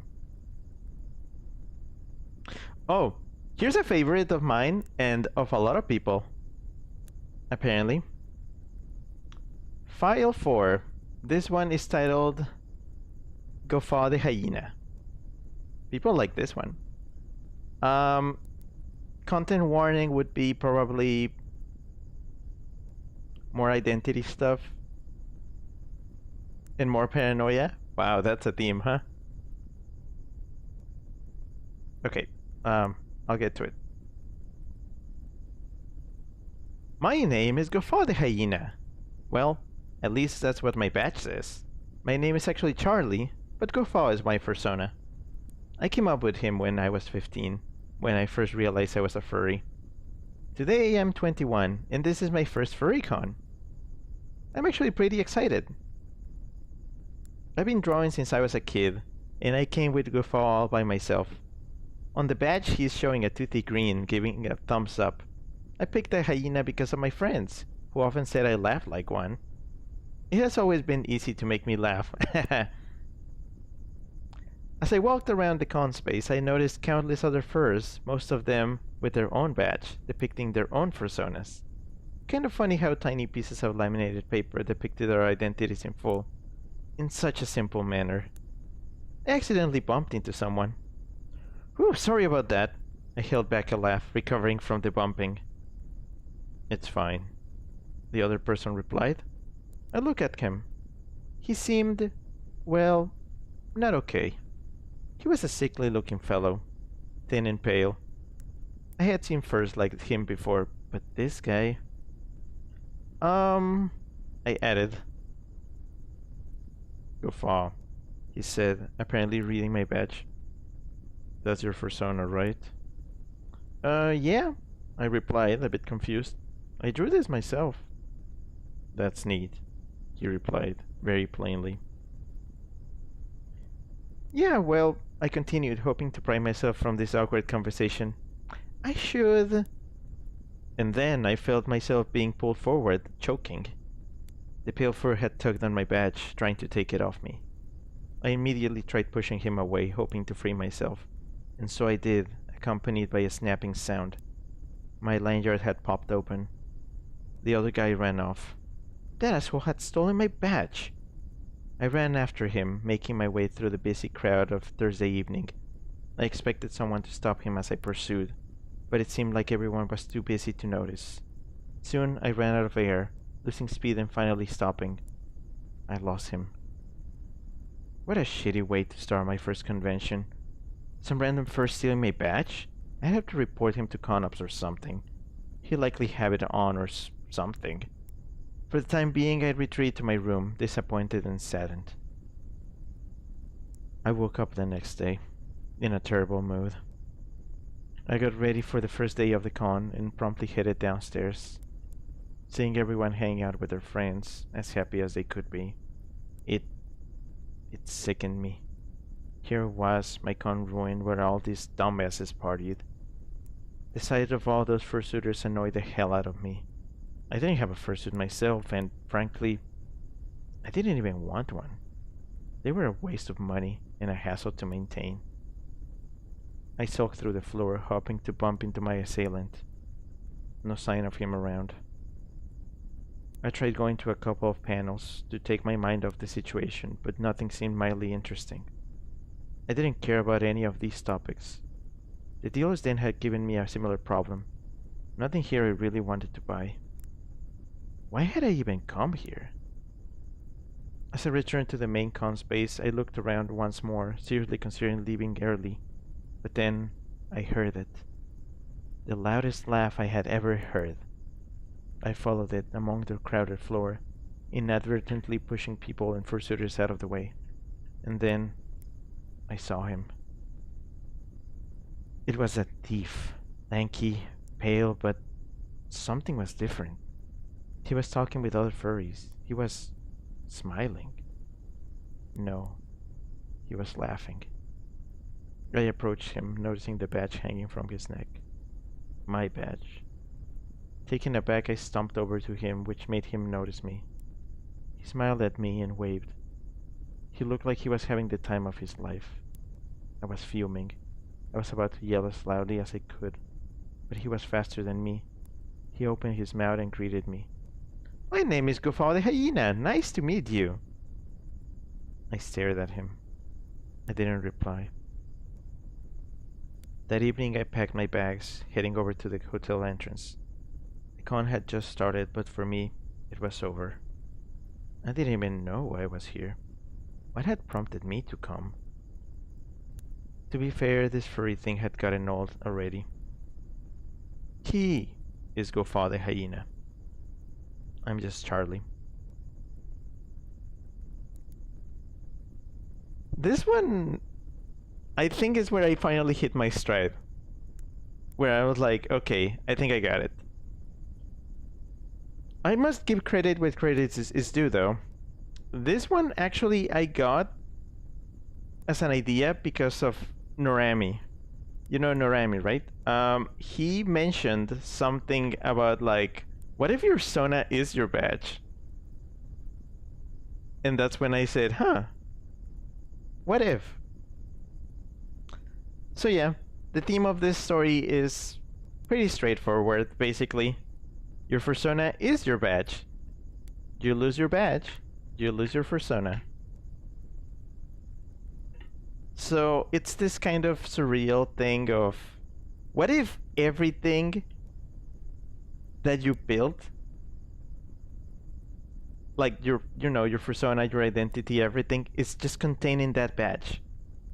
Oh, here's a favorite of mine and of a lot of people, apparently. File 4. This one is titled Goffa de Hyena. People like this one. Content warning would be probably more identity stuff and more paranoia. Wow, that's a theme, huh? Okay, I'll get to it. My name is Goffa the Hyena. Well, at least that's what my badge says. My name is actually Charlie, but Goffa is my persona. I came up with him when I was 15, when I first realized I was a furry. Today I am 21, and this is my first FurryCon. I'm actually pretty excited. I've been drawing since I was a kid, and I came with Goffa all by myself. On the badge he's showing a toothy grin, giving a thumbs up. I picked the hyena because of my friends, who often said I laughed like one. It has always been easy to make me laugh. As I walked around the con space, I noticed countless other furs, most of them with their own badge, depicting their own personas. Kind of funny how tiny pieces of laminated paper depicted our identities in full, in such a simple manner. I accidentally bumped into someone. Whew, sorry about that. I held back a laugh, recovering from the bumping. It's fine, the other person replied. I looked at him. He seemed, well, not okay. He was a sickly-looking fellow, thin and pale. I had seen furs like him before, but this guy... I added. Goffa, he said, apparently reading my badge. That's your persona, right? Yeah, I replied, a bit confused. I drew this myself. That's neat, he replied, very plainly. Yeah, well, I continued, hoping to pry myself from this awkward conversation. I should... And then I felt myself being pulled forward, choking. The pale fur had tugged on my badge, trying to take it off me. I immediately tried pushing him away, hoping to free myself. And so I did, accompanied by a snapping sound. My lanyard had popped open. The other guy ran off. That asshole had stolen my badge! I ran after him, making my way through the busy crowd of Thursday evening. I expected someone to stop him as I pursued, but it seemed like everyone was too busy to notice. Soon I ran out of air, losing speed and finally stopping. I lost him. What a shitty way to start my first convention. Some random fur stealing my badge? I'd have to report him to ConOps or something. He'd likely have it on or something. For the time being, I'd retreat to my room, disappointed and saddened. I woke up the next day, in a terrible mood. I got ready for the first day of the con and promptly headed downstairs. Seeing everyone hang out with their friends, as happy as they could be, it sickened me. Here was my con ruined where all these dumbasses partied. The sight of all those fursuiters annoyed the hell out of me. I didn't have a fursuit myself, and frankly, I didn't even want one. They were a waste of money and a hassle to maintain. I sulked through the floor, hoping to bump into my assailant. No sign of him around. I tried going to a couple of panels to take my mind off the situation, but nothing seemed mildly interesting. I didn't care about any of these topics. The dealers then had given me a similar problem. Nothing here I really wanted to buy. Why had I even come here? As I returned to the main con space, I looked around once more, seriously considering leaving early. But then, I heard it. The loudest laugh I had ever heard. I followed it along the crowded floor, inadvertently pushing people and fursuiters out of the way. And then, I saw him. It was a thief. Lanky, pale, but something was different. He was talking with other furries. He was smiling. No, he was laughing. I approached him, noticing the badge hanging from his neck. My badge. Taken aback, I stomped over to him, which made him notice me. He smiled at me and waved. He looked like he was having the time of his life. I was fuming. I was about to yell as loudly as I could, but he was faster than me. He opened his mouth and greeted me. My name is Gofal the Hyena. Nice to meet you. I stared at him. I didn't reply. That evening I packed my bags, heading over to the hotel entrance. The con had just started, but for me, it was over. I didn't even know why I was here. What had prompted me to come? To be fair, this furry thing had gotten old already. He is Gofal the Hyena. I'm just Charlie. This one, I think, is where I finally hit my stride. Where I was like, okay, I think I got it. I must give credit where credit is due, though. This one, actually, I got as an idea because of Norami. You know Norami, right? He mentioned something about, like, what if your Sona is your badge? And that's when I said, huh, what if? So yeah, the theme of this story is pretty straightforward, basically. Your persona is your badge. You lose your badge, you lose your persona. So it's this kind of surreal thing of, what if everything that you built, like your persona, your identity, everything is just contained in that badge,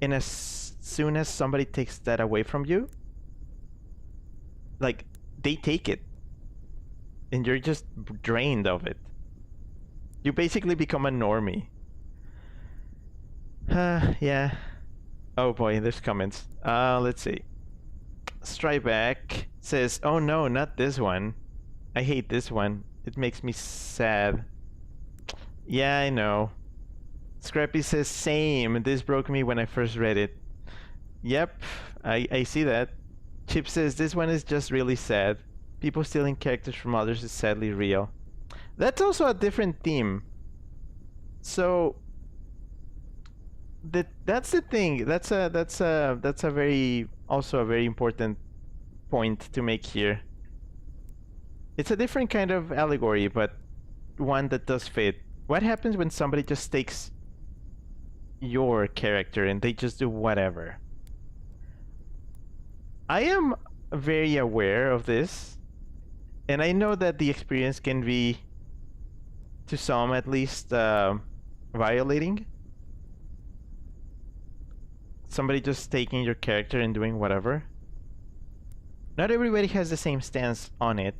and as soon as somebody takes that away from you, like, they take it and you're just drained of it. You basically become a normie. Yeah. Oh boy, there's comments. Let's see. Stryback says, oh no, not this one. I hate this one. It makes me sad. Yeah, I know. Scrappy says, same. This broke me when I first read it. Yep, I see that. Chip says, this one is just really sad. People stealing characters from others is sadly real. That's also a different theme. So that's the thing. That's a very important point to make here. It's a different kind of allegory, but one that does fit. What happens when somebody just takes your character and they just do whatever? I am very aware of this, and I know that the experience can be, to some at least, violating. Somebody just taking your character and doing whatever. Not everybody has the same stance on it.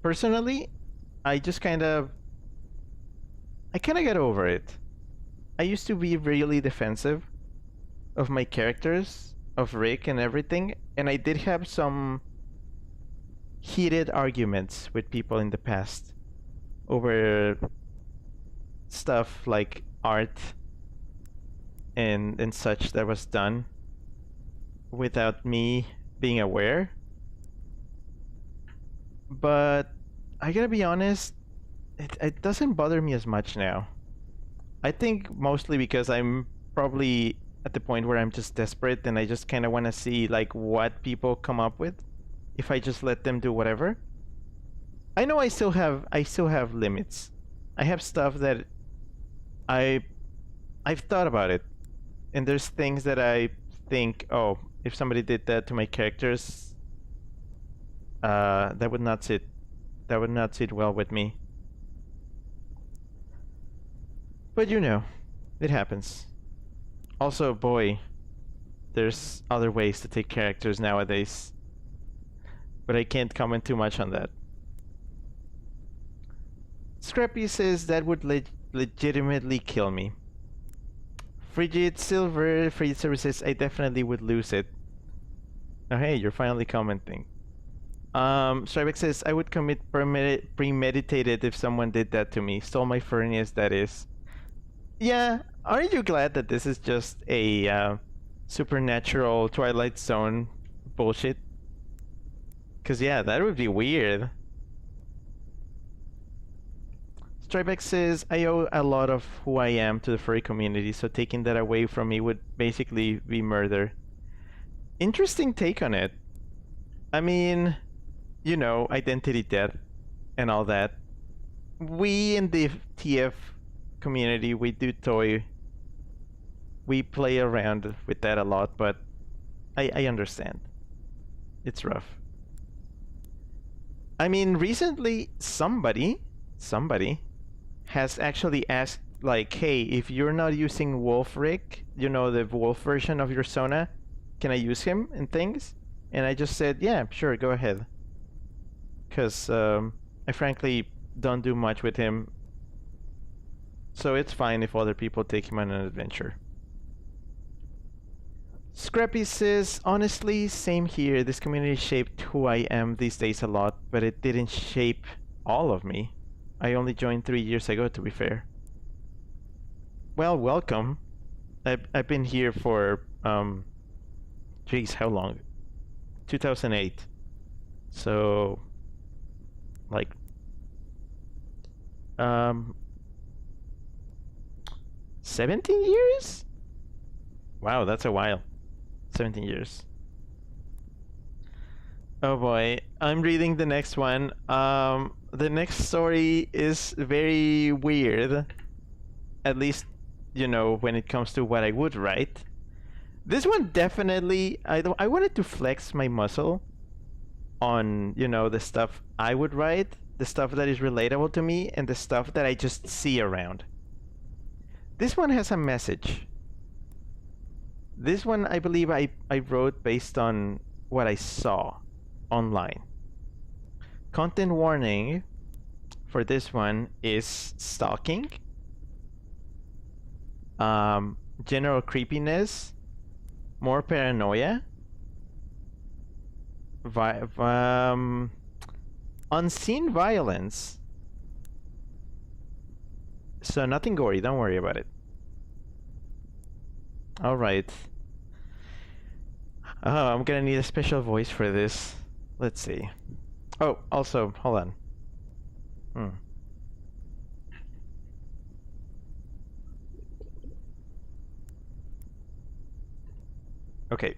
Personally, I kind of get over it. I used to be really defensive of my characters, of Rick and everything, and I did have some heated arguments with people in the past over stuff like art and such that was done without me being aware. But I gotta be honest, it doesn't bother me as much now. I think mostly because I'm probably at the point where I'm just desperate and I just kind of want to see like what people come up with if I just let them do whatever. I know I still have limits. I have stuff that I've thought about it, and there's things that I think, oh, if somebody did that to my characters, that would not sit well with me. But you know, it happens. Also, boy, there's other ways to take characters nowadays. But I can't comment too much on that. Scrappy says that would legitimately kill me. Frigid Silver, Frigid Silver says, I definitely would lose it. Oh, hey, you're finally commenting. Stribeck says, I would commit premeditated if someone did that to me. Stole my furnace, that is. Yeah, aren't you glad that this is just a supernatural Twilight Zone bullshit? Because, yeah, that would be weird. Stribeck says, I owe a lot of who I am to the furry community, so taking that away from me would basically be murder. Interesting take on it. I mean, you know, identity death and all that. We in the TF community, we do toy. We play around with that a lot, but I understand. It's rough. I mean, recently somebody has actually asked, like, hey, if you're not using Wolfric, you know, the wolf version of your Sona, can I use him and things? And I just said, yeah, sure, go ahead. Because I frankly don't do much with him. So it's fine if other people take him on an adventure. Scrappy says, honestly, same here. This community shaped who I am these days a lot, but it didn't shape all of me. I only joined 3 years ago, to be fair. Well, welcome. I've been here for, geez, how long? 2008. So, like, 17 years? Wow, that's a while. 17 years. Oh boy, I'm reading the next one. The next story is very weird. At least, you know, when it comes to what I would write. This one definitely, I wanted to flex my muscle on, you know, the stuff I would write, the stuff that is relatable to me, and the stuff that I just see around. This one has a message. This one, I believe I wrote based on what I saw online. Content warning for this one is stalking, general creepiness, more paranoia, unseen violence. So nothing gory, don't worry about it. Alright. Oh, I'm gonna need a special voice for this. Let's see. Oh, also, hold on. Okay,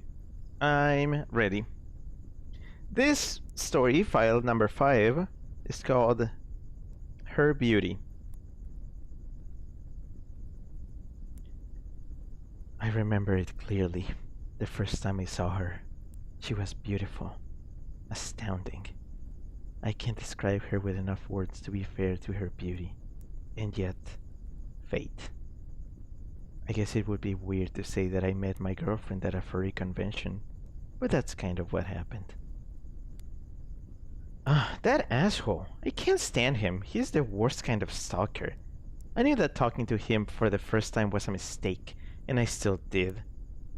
I'm ready. This story, file number 5, is called Her Beauty. I remember it clearly. The first time I saw her, she was beautiful, astounding. I can't describe her with enough words to be fair to her beauty. And yet, fate. I guess it would be weird to say that I met my girlfriend at a furry convention, but that's kind of what happened. That asshole. I can't stand him. He's the worst kind of stalker. I knew that talking to him for the first time was a mistake, and I still did.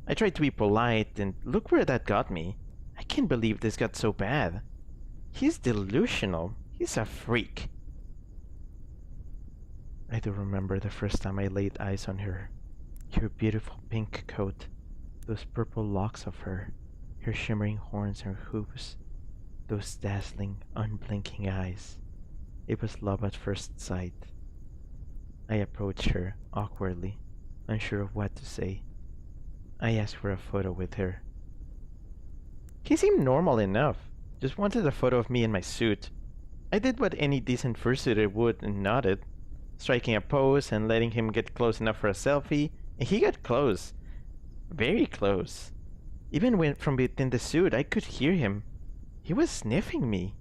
I tried to be polite, and look where that got me. I can't believe this got so bad. He's delusional. He's a freak. I do remember the first time I laid eyes on her. Her beautiful pink coat, those purple locks of her shimmering horns and hooves, those dazzling, unblinking eyes. It was love at first sight. I approached her awkwardly, unsure of what to say. I asked for a photo with her. He seemed normal enough, just wanted a photo of me in my suit. I did what any decent fursuiter would and nodded, striking a pose and letting him get close enough for a selfie, and he got close. Very close. Even when from within the suit, I could hear him. He was sniffing me.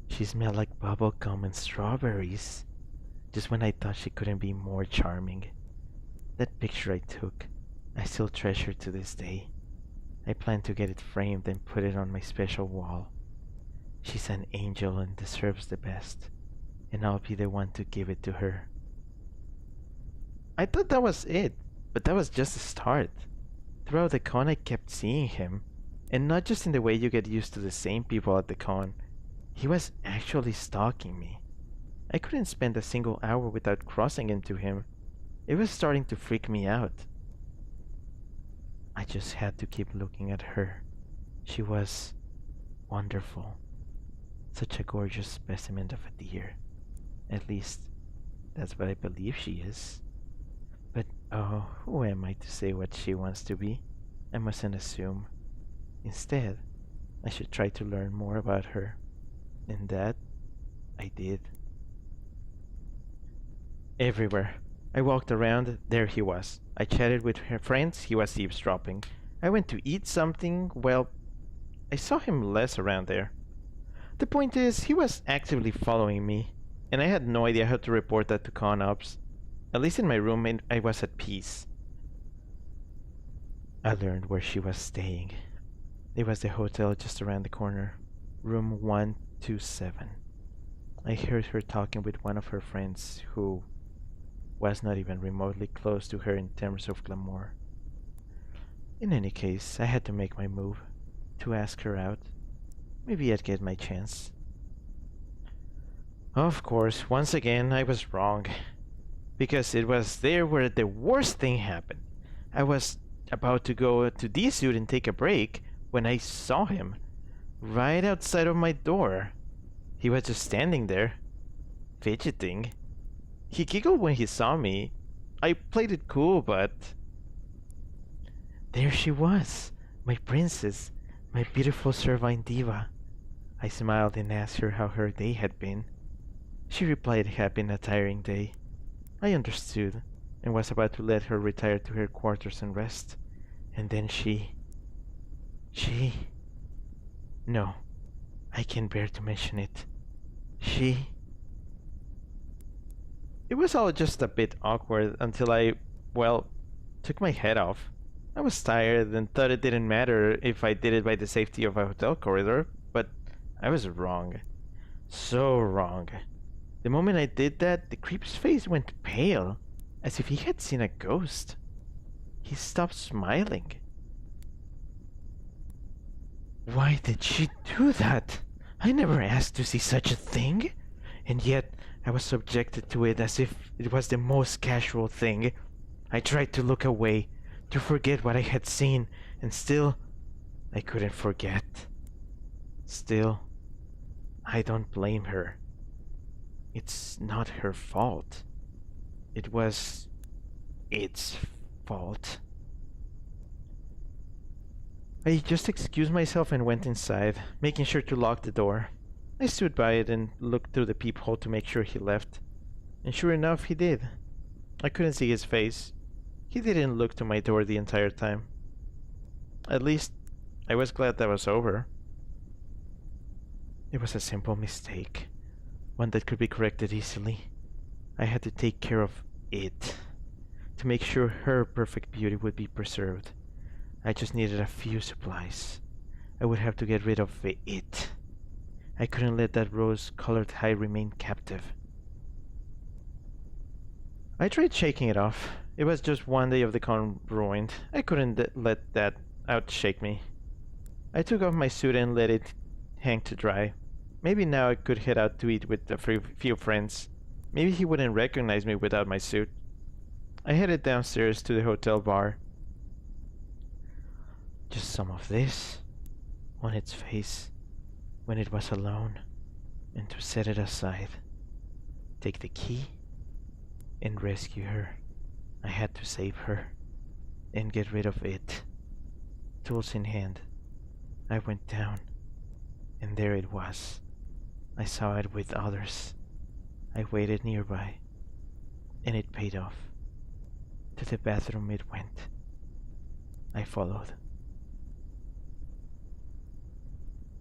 She smelled like bubble gum and strawberries, just when I thought she couldn't be more charming. That picture I took, I still treasure to this day. I plan to get it framed and put it on my special wall. She's an angel and deserves the best, and I'll be the one to give it to her. I thought that was it, but that was just the start. Throughout the con, I kept seeing him, and not just in the way you get used to the same people at the con. He was actually stalking me. I couldn't spend a single hour without crossing into him. It was starting to freak me out. I just had to keep looking at her. She was wonderful. Such a gorgeous specimen of a deer. At least, that's what I believe she is. But oh, who am I to say what she wants to be? I mustn't assume. Instead, I should try to learn more about her. And that, I did. Everywhere. I walked around, there he was. I chatted with her friends, he was eavesdropping. I went to eat something, well, I saw him less around there. The point is, he was actively following me, and I had no idea how to report that to con ops. At least in my room, I was at peace. I learned where she was staying. It was the hotel just around the corner, room 127. I heard her talking with one of her friends who was not even remotely close to her in terms of glamour. In any case, I had to make my move, to ask her out. Maybe I'd get my chance. Of course, once again, I was wrong. Because it was there where the worst thing happened. I was about to go to D-Suit and take a break when I saw him, right outside of my door. He was just standing there, fidgeting. He giggled when he saw me. I played it cool, but... There she was, my princess, my beautiful Servine diva. I smiled and asked her how her day had been. She replied it had been a tiring day. I understood, and was about to let her retire to her quarters and rest. And then she... No, I can't bear to mention it. It was all just a bit awkward until I, well, took my head off. I was tired and thought it didn't matter if I did it by the safety of a hotel corridor, but I was wrong. So wrong. The moment I did that, the creep's face went pale, as if he had seen a ghost. He stopped smiling. Why did she do that? I never asked to see such a thing. And yet, I was subjected to it as if it was the most casual thing. I tried to look away, to forget what I had seen, and still, I couldn't forget. Still, I don't blame her. It's not her fault. It was its fault. I just excused myself and went inside, making sure to lock the door. I stood by it and looked through the peephole to make sure he left. And sure enough, he did. I couldn't see his face. He didn't look to my door the entire time. At least, I was glad that was over. It was a simple mistake, one that could be corrected easily. I had to take care of it, to make sure her perfect beauty would be preserved. I just needed a few supplies. I would have to get rid of it. I couldn't let that rose-colored hide remain captive. I tried shaking it off. It was just one day of the con ruined. I couldn't let that outshake me. I took off my suit and let it hang to dry. Maybe now I could head out to eat with a few friends. Maybe he wouldn't recognize me without my suit. I headed downstairs to the hotel bar. Just some of this on its face when it was alone, and to set it aside. Take the key and rescue her. I had to save her and get rid of it. Tools in hand, I went down, and there it was. I saw it with others. I waited nearby, and it paid off. To the bathroom it went. I followed.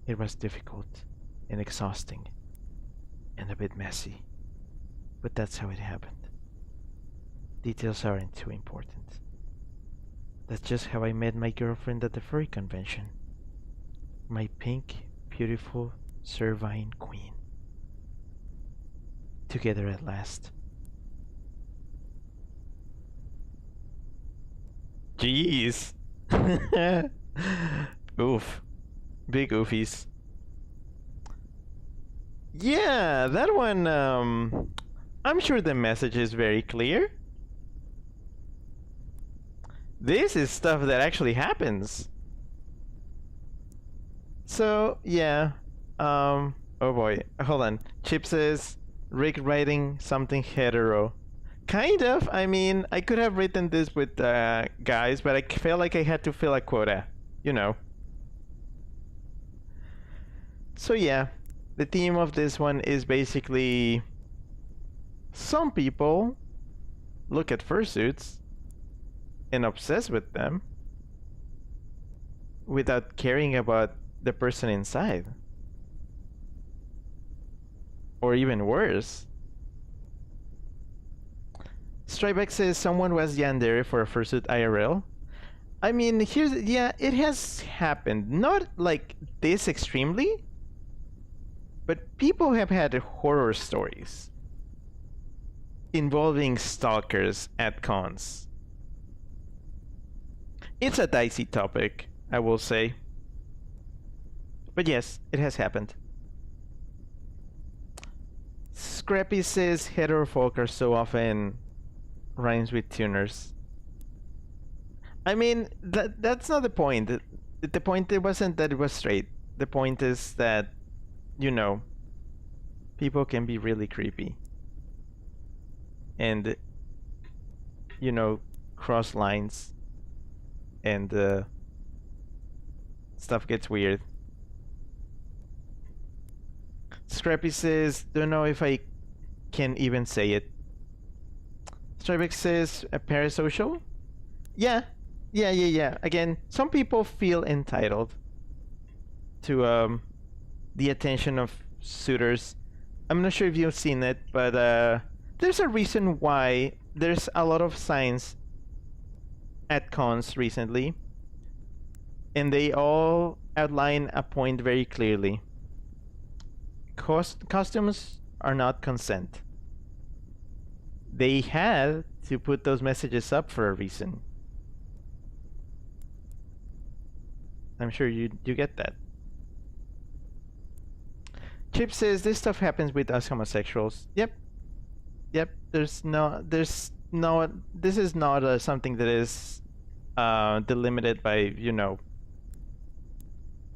It was difficult and exhausting and a bit messy, but that's how it happened. Details aren't too important. That's just how I met my girlfriend at the furry convention. My pink, beautiful Servine queen. Together at last. Jeez. Oof. Big oofies. Yeah, that one, I'm sure the message is very clear. This is stuff that actually happens. So, yeah. Oh boy. Hold on. Chip says, Rick writing something hetero. Kind of. I mean, I could have written this with guys, but I felt like I had to fill a quota. You know. So, yeah. The theme of this one is basically some people look at fursuits and obsess with them without caring about the person inside. Or even worse. Strybeck says someone was yandere for a fursuit IRL. I mean, it has happened. Not like this extremely, but people have had horror stories involving stalkers at cons. It's a dicey topic, I will say. But yes, it has happened. Scrappy says hetero folk are so often rhymes with tuners. I mean, that's not the point. The point it wasn't that it was straight. The point is that, you know, people can be really creepy. And, you know, cross lines. And stuff gets weird. Scrappy says, don't know if I can even say it. Strybeck says, a parasocial? Yeah. Again, some people feel entitled to the attention of suitors. I'm not sure if you've seen it, but there's a reason why there's a lot of signs at cons recently, and they all outline a point very clearly. Costumes are not consent. They had to put those messages up for a reason. I'm sure you get that. Chip says this stuff happens with us homosexuals. Yep. This is not something that is delimited by, you know,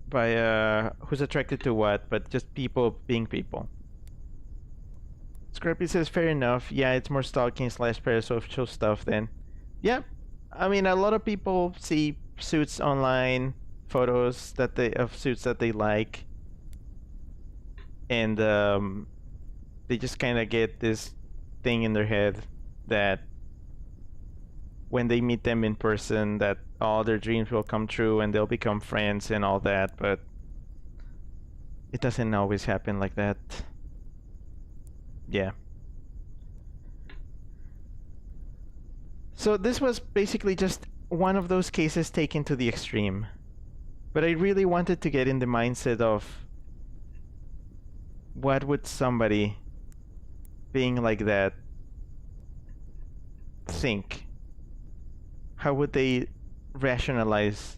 by who's attracted to what, but just people being people. Scrappy says fair enough. Yeah, it's more stalking / parasocial stuff then. Yeah, I mean, a lot of people see suits online, photos of suits that they like, and they just kind of get this thing in their head that when they meet them in person, that all their dreams will come true and they'll become friends and all that, but it doesn't always happen like that. Yeah. So this was basically just one of those cases taken to the extreme. But I really wanted to get in the mindset of what would somebody being like that think? How would they rationalize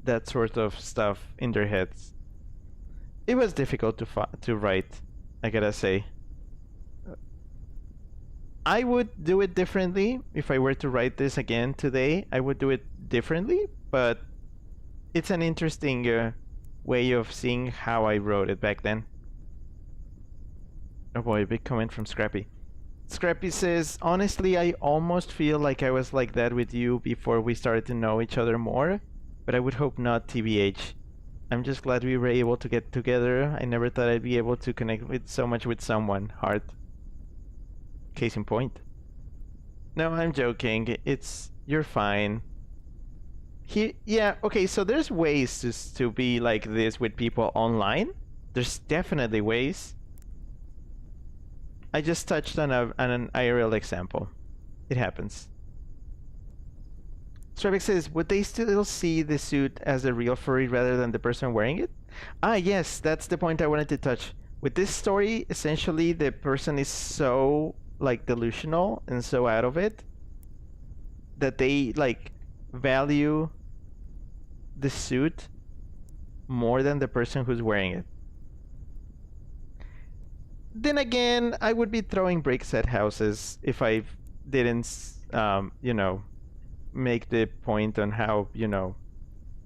that sort of stuff in their heads? It was difficult to write, I gotta say. I would do it differently if I were to write this again today. I would do it differently, but it's an interesting way of seeing how I wrote it back then. Oh boy, a big comment from Scrappy. Scrappy says, honestly, I almost feel like I was like that with you before we started to know each other more, but I would hope not, TBH. I'm just glad we were able to get together. I never thought I'd be able to connect with so much with someone. Heart. Case in point. No, I'm joking. You're fine. Yeah, okay, so there's ways to be like this with people online. There's definitely ways. I just touched on an IRL example. It happens. Strybeck says, would they still see the suit as a real furry rather than the person wearing it? Ah, yes, that's the point I wanted to touch. With this story, essentially, the person is so, like, delusional and so out of it that they like value the suit more than the person who's wearing it. Then again, I would be throwing bricks at houses if I didn't, you know, make the point on how, you know,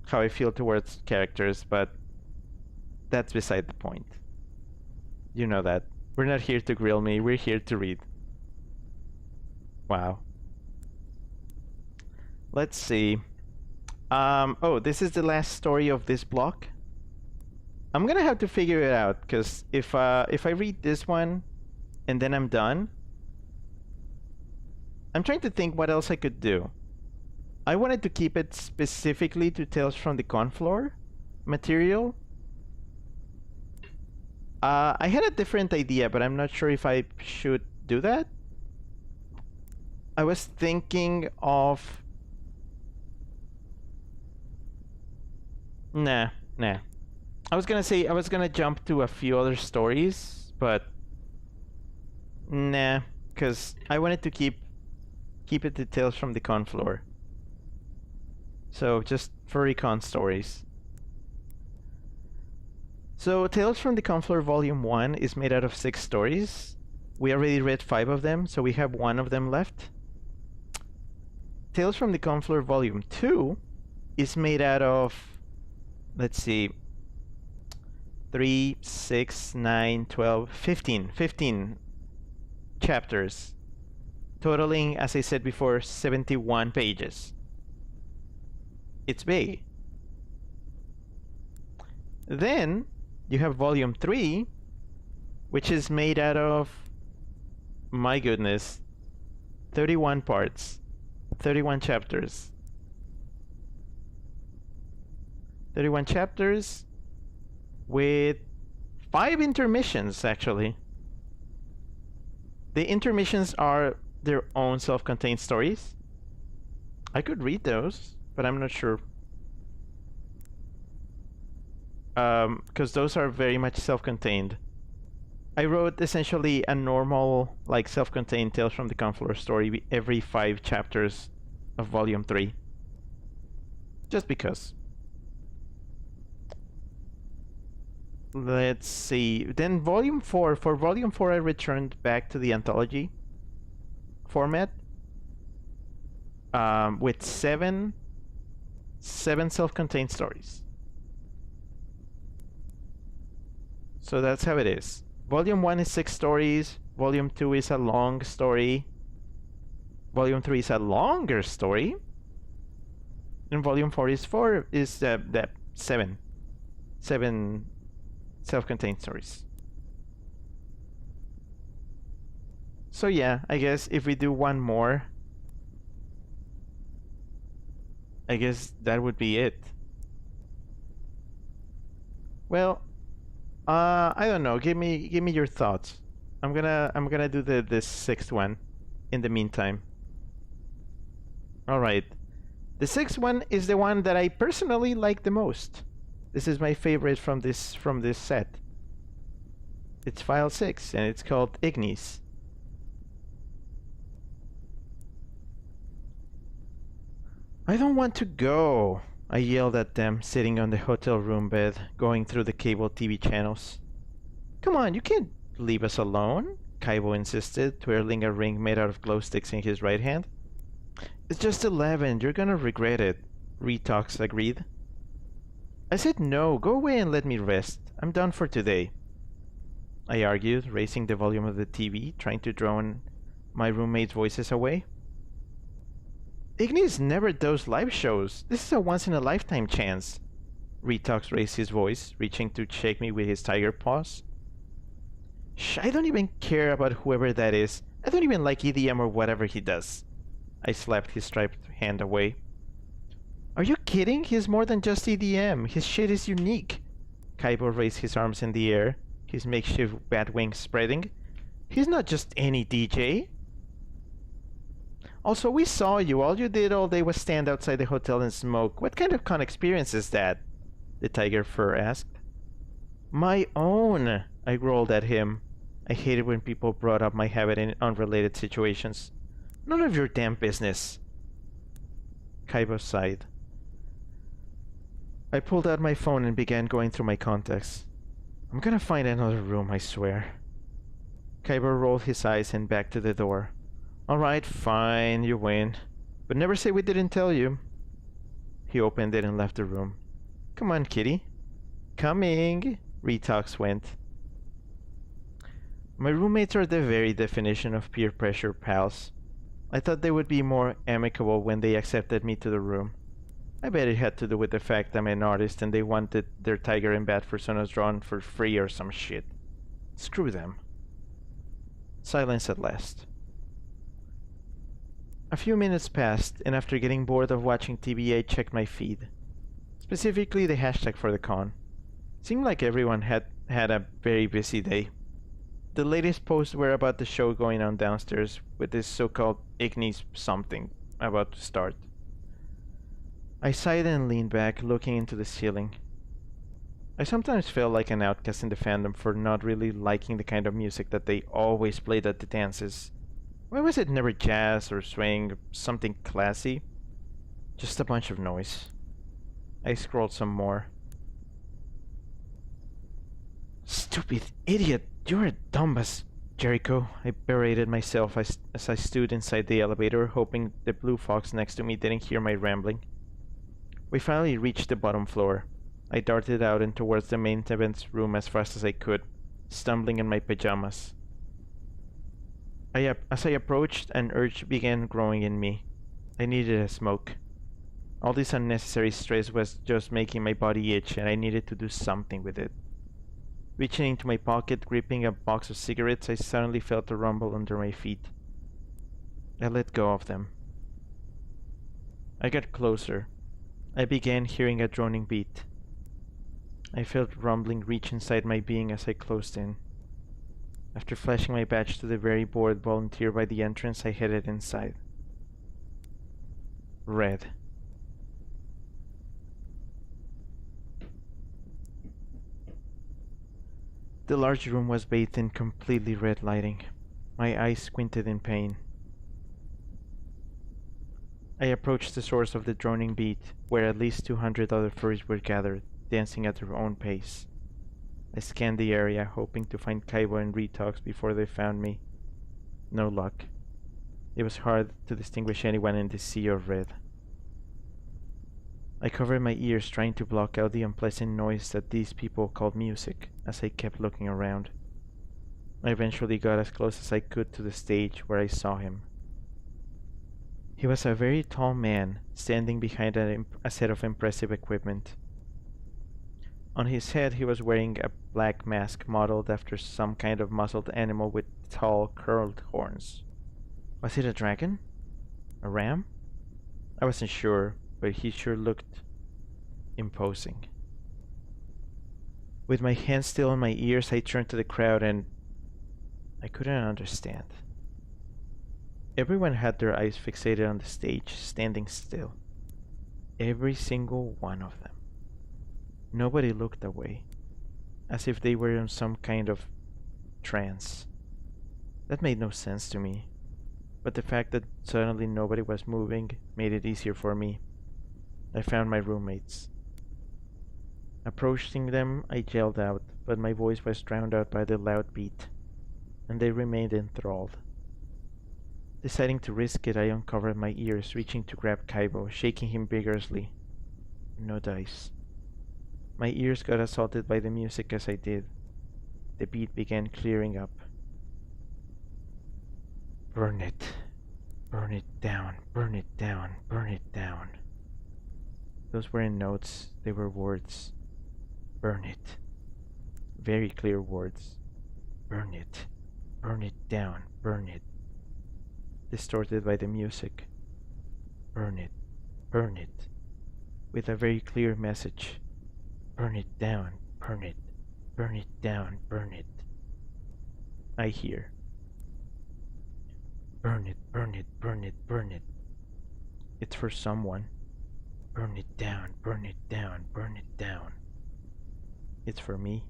how I feel towards characters, but that's beside the point. You know that. We're not here to grill me, we're here to read. Wow. Let's see. Oh, this is the last story of this block. I'm gonna have to figure it out, because if I read this one and then I'm done, I'm trying to think what else I could do. I wanted to keep it specifically to Tales from the Confloor material. I had a different idea, but I'm not sure if I should do that. I was thinking of... Nah. I was gonna say I was gonna jump to a few other stories, but nah, because I wanted to keep it to Tales from the Confloor. So just Furrycon stories. So Tales from the Confloor Volume 1 is made out of 6 stories. We already read 5 of them, so we have 1 of them left. Tales from the Confloor Volume 2 is made out of, let's see, 3, 6, 9, 12, 15 chapters, totaling, as I said before, 71 pages. It's big. Then you have Volume 3, which is made out of, my goodness, 31 parts, 31 chapters. 31 chapters with 5 intermissions, actually. The intermissions are their own self-contained stories. I could read those, but I'm not sure. Because those are very much self-contained. I wrote essentially a normal, like, self-contained Tales from the Confloor story every 5 chapters of Volume 3. Just because. Let's see. Then Volume 4. For Volume 4, I returned back to the anthology format. With 7 self-contained stories. So that's how it is. Volume 1 is 6 stories. Volume 2 is a long story. Volume 3 is a longer story. And Volume 4 is 7 self-contained stories. So yeah, I guess if we do one more, I guess that would be it. Well, I don't know. Give me your thoughts. I'm gonna do this 6th one in the meantime. All right. The 6th one is the one that I personally like the most. This is my favorite from this set. It's File 6 and it's called Ignis. I don't want to go, I yelled at them, sitting on the hotel room bed, going through the cable TV channels. Come on, you can't leave us alone, Kaibo insisted, twirling a ring made out of glow sticks in his right hand. It's just 11, you're gonna regret it, Retox agreed. I said no, go away and let me rest. I'm done for today, I argued, raising the volume of the TV, trying to drown my roommates' voices away. Ignis never does live shows. This is a once-in-a-lifetime chance. Retox raised his voice, reaching to shake me with his tiger paws. Shh, I don't even care about whoever that is. I don't even like EDM or whatever he does. I slapped his striped hand away. Are you kidding? He's more than just EDM. His shit is unique. Kaibo raised his arms in the air, his makeshift bat wings spreading. He's not just any DJ. Also, we saw you. All you did all day was stand outside the hotel and smoke. What kind of con experience is that? The tiger fur asked. My own, I growled at him. I hated when people brought up my habit in unrelated situations. None of your damn business. Kaiba sighed. I pulled out my phone and began going through my contacts. I'm gonna find another room, I swear. Kaiba rolled his eyes and backed to the door. Alright, fine, you win. But never say we didn't tell you. He opened it and left the room. Come on, kitty. Coming, Retox went. My roommates are the very definition of peer pressure pals. I thought they would be more amicable when they accepted me to the room. I bet it had to do with the fact I'm an artist and they wanted their tiger and bat personas drawn for free or some shit. Screw them. Silence at last. A few minutes passed, and after getting bored of watching TV, I checked my feed. Specifically the hashtag for the con. Seemed like everyone had a very busy day. The latest posts were about the show going on downstairs with this so-called Ignis something about to start. I sighed and leaned back, looking into the ceiling. I sometimes felt like an outcast in the fandom for not really liking the kind of music that they always played at the dances. Why was it never jazz or swing or something classy? Just a bunch of noise. I scrolled some more. Stupid idiot! You're a dumbass, Jericho. I berated myself as I stood inside the elevator, hoping the blue fox next to me didn't hear my rambling. We finally reached the bottom floor. I darted out and towards the maintenance room as fast as I could, stumbling in my pajamas. As I approached, an urge began growing in me. I needed a smoke. All this unnecessary stress was just making my body itch, and I needed to do something with it. Reaching into my pocket, gripping a box of cigarettes, I suddenly felt a rumble under my feet. I let go of them. I got closer. I began hearing a droning beat. I felt rumbling reach inside my being as I closed in. After flashing my badge to the very bored volunteer by the entrance, I headed inside. Red. The large room was bathed in completely red lighting. My eyes squinted in pain. I approached the source of the droning beat, where at least 200 other furries were gathered, dancing at their own pace. I scanned the area, hoping to find Kaiba and Retox before they found me. No luck. It was hard to distinguish anyone in this sea of red. I covered my ears, trying to block out the unpleasant noise that these people called music, as I kept looking around. I eventually got as close as I could to the stage, where I saw him. He was a very tall man, standing behind a set of impressive equipment. On his head he was wearing a black mask modeled after some kind of muzzled animal with tall, curled horns. Was it a dragon? A ram? I wasn't sure, but he sure looked imposing. With my hands still on my ears, I turned to the crowd and I couldn't understand. Everyone had their eyes fixated on the stage, standing still. Every single one of them. Nobody looked away, as if they were in some kind of trance. That made no sense to me, but the fact that suddenly nobody was moving made it easier for me. I found my roommates. Approaching them, I yelled out, but my voice was drowned out by the loud beat, and they remained enthralled. Deciding to risk it, I uncovered my ears, reaching to grab Kaiba, shaking him vigorously. No dice. My ears got assaulted by the music as I did. The beat began clearing up. Burn it. Burn it down. Burn it down. Burn it down. Those weren't notes, they were words. Burn it. Very clear words. Burn it. Burn it down. Burn it. Distorted by the music. Burn it. Burn it. With a very clear message. Burn it down. Burn it. Burn it down. Burn it. I hear. Burn it. Burn it. Burn it. Burn it. It's for someone. Burn it down. Burn it down. Burn it down. It's for me.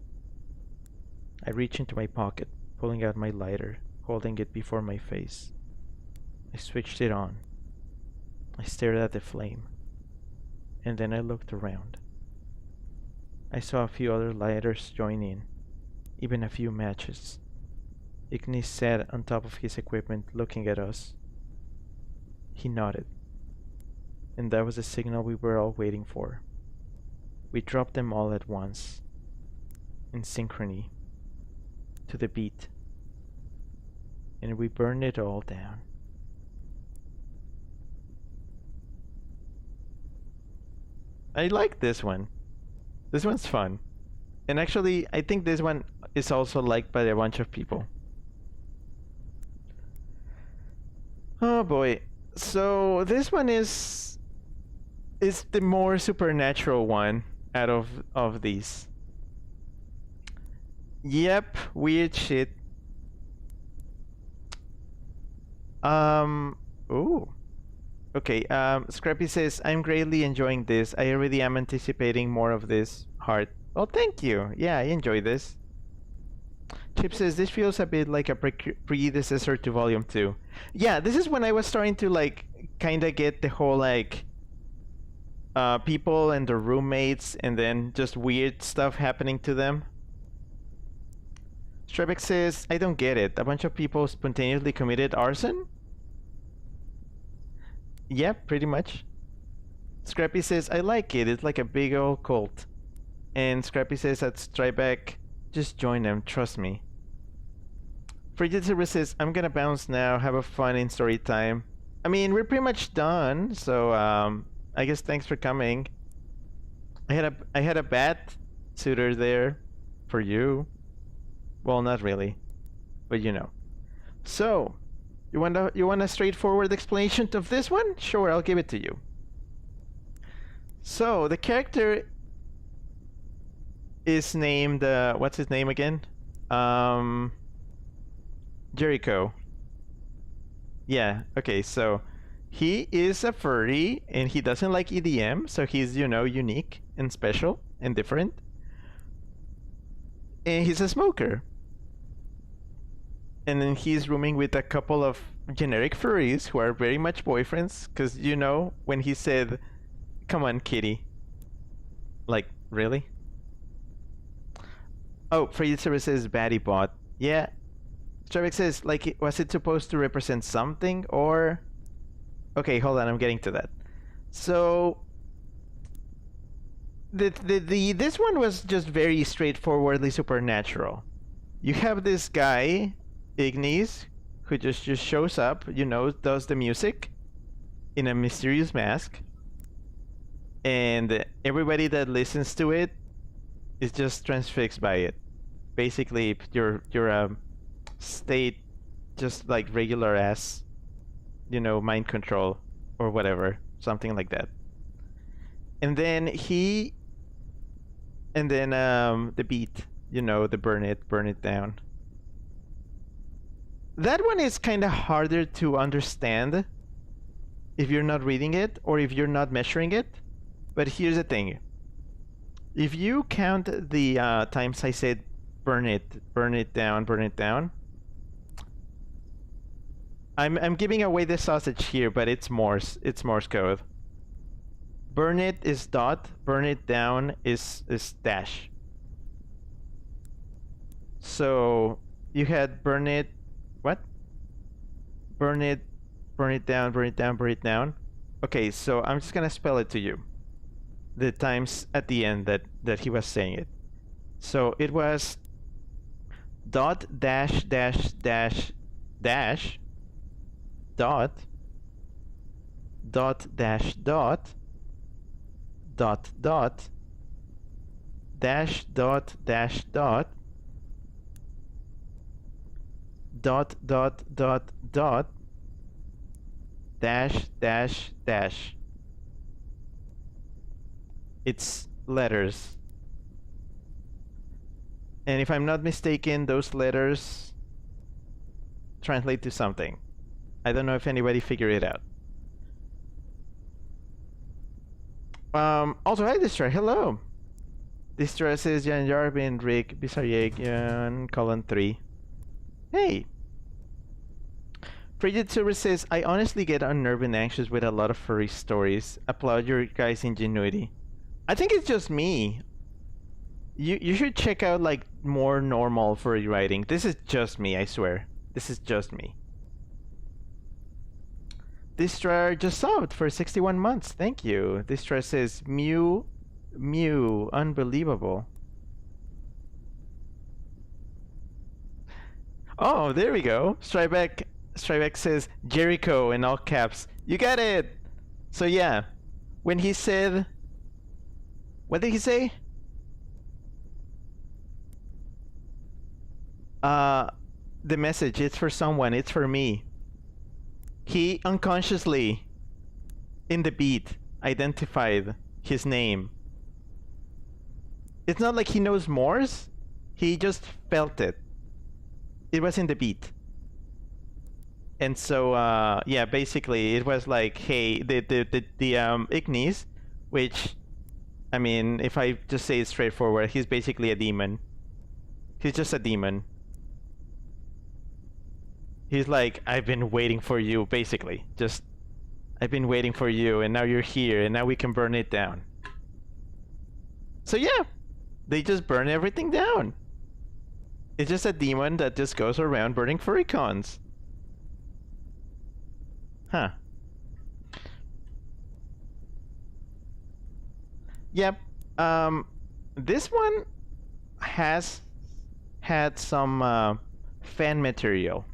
I reach into my pocket, pulling out my lighter, holding it before my face. I switched it on. I stared at the flame, and then I looked around. I saw a few other lighters join in, even a few matches. Ignis sat on top of his equipment looking at us. He nodded, and that was the signal we were all waiting for. We dropped them all at once, in synchrony, to the beat, and we burned it all down. I like this one. This one's fun. And actually, I think this one is also liked by a bunch of people. Oh boy. So this one is the more supernatural one out of these. Yep, weird shit. Ooh. Okay, Scrappy says, I'm greatly enjoying this. I already am anticipating more of this. Heart. Well, thank you. Yeah, I enjoy this. Chip says, this feels a bit like a predecessor to Volume 2. Yeah, this is when I was starting to, like, kind of get the whole, like, people and their roommates and then just weird stuff happening to them. Strebek says, I don't get it. A bunch of people spontaneously committed arson? Yeah, pretty much. Scrappy says, I like it. It's like a big old cult. And Scrappy says at Strebek, just join them, trust me. Frigid Silver says, I'm gonna bounce now. Have a fun in story time. I mean, we're pretty much done, so I guess thanks for coming. I had a bat suitor there for you. Well, not really, but you know. So, you want a straightforward explanation of this one? Sure, I'll give it to you. So the character is named what's his name again? Jericho. Yeah. Okay. So he is a furry and he doesn't like EDM, so he's, you know, unique and special and different. And he's a smoker. And then he's rooming with a couple of generic furries who are very much boyfriends, because, you know, when he said, come on, kitty. Like, really? Oh, Frigid Service says Batty Bot. Yeah. Strebek says, like, was it supposed to represent something, or... Okay, hold on, I'm getting to that. So... This one was just very straightforwardly supernatural. You have this guy, Ignis, who just shows up, you know, does the music in a mysterious mask, and everybody that listens to it is just transfixed by it. Basically, your state, just like regular ass, you know, mind control or whatever, something like that. And then the beat, you know, the burn it down. That one is kind of harder to understand if you're not reading it or if you're not measuring it. But here's the thing. If you count the times I said burn it down, I'm giving away the sausage here, but it's Morse code. Burn it is dot, burn it down is dash. So you had burn it, what? Burn it down. Okay, so I'm just gonna spell it to you. The times at the end that he was saying it. So it was dot dash dash dash dash dot dash dot dash dot dash dot dash dash dash. It's letters. And if I'm not mistaken, those letters translate to something. I don't know if anybody figured it out. Also, hi, Distra. Hello. Distra says Jan Jarvin, Rick, Bizarrieg, Colin 3. Hey. Frigid Silver says, I honestly get unnerved and anxious with a lot of furry stories. Applaud your guys' ingenuity. I think it's just me. You should check out like more normal furry writing. This is just me, I swear. This is just me. Distra just subbed for 61 months. Thank you. Distra says, Mew, unbelievable. Oh, there we go. Strybeck says, Jericho in all caps. You got it! So yeah, when he said... What did he say? The message, it's for someone, it's for me. He unconsciously, in the beat, identified his name. It's not like he knows Morse. He just felt it. It was in the beat. And so, yeah, basically, it was like, hey, the Ignis, which, I mean, if I just say it straightforward, he's basically a demon. He's just a demon. He's like, I've been waiting for you, basically. Just, I've been waiting for you, and now you're here, and now we can burn it down. So yeah, they just burn everything down. It's just a demon that just goes around burning furrycons. Huh. Yep. This one has had some fan material.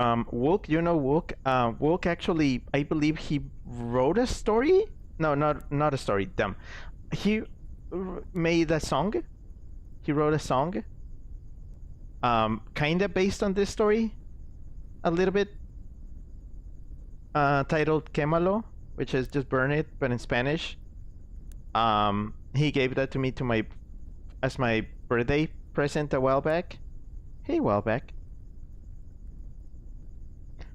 Wook, you know Wook? Wook actually, I believe he wrote a story? No, not a story, dumb. He made a song. He wrote a song. Kinda based on this story. A little bit. Titled Quémalo, which is just burn it, but in Spanish. He gave that to me as my birthday present a while back. Hey, a while back.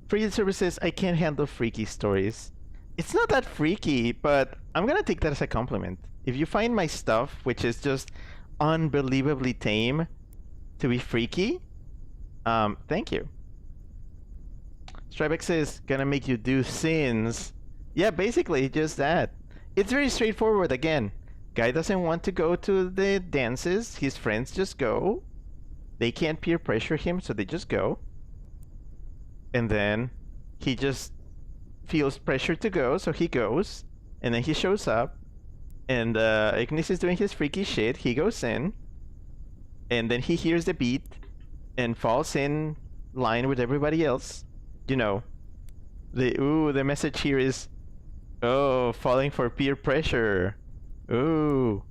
Free services, I can't handle freaky stories. It's not that freaky, but I'm gonna take that as a compliment. If you find my stuff, which is just unbelievably tame, to be freaky, thank you. Strybeck says, gonna make you do sins. Yeah, basically, just that. It's very straightforward again. Guy doesn't want to go to the dances, his friends just go. They can't peer pressure him, so they just go. And then he just feels pressure to go, so he goes. And then he shows up. And Ignis is doing his freaky shit. He goes in. And then he hears the beat and falls in line with everybody else. You know, the message here is, oh, falling for peer pressure. Ooh.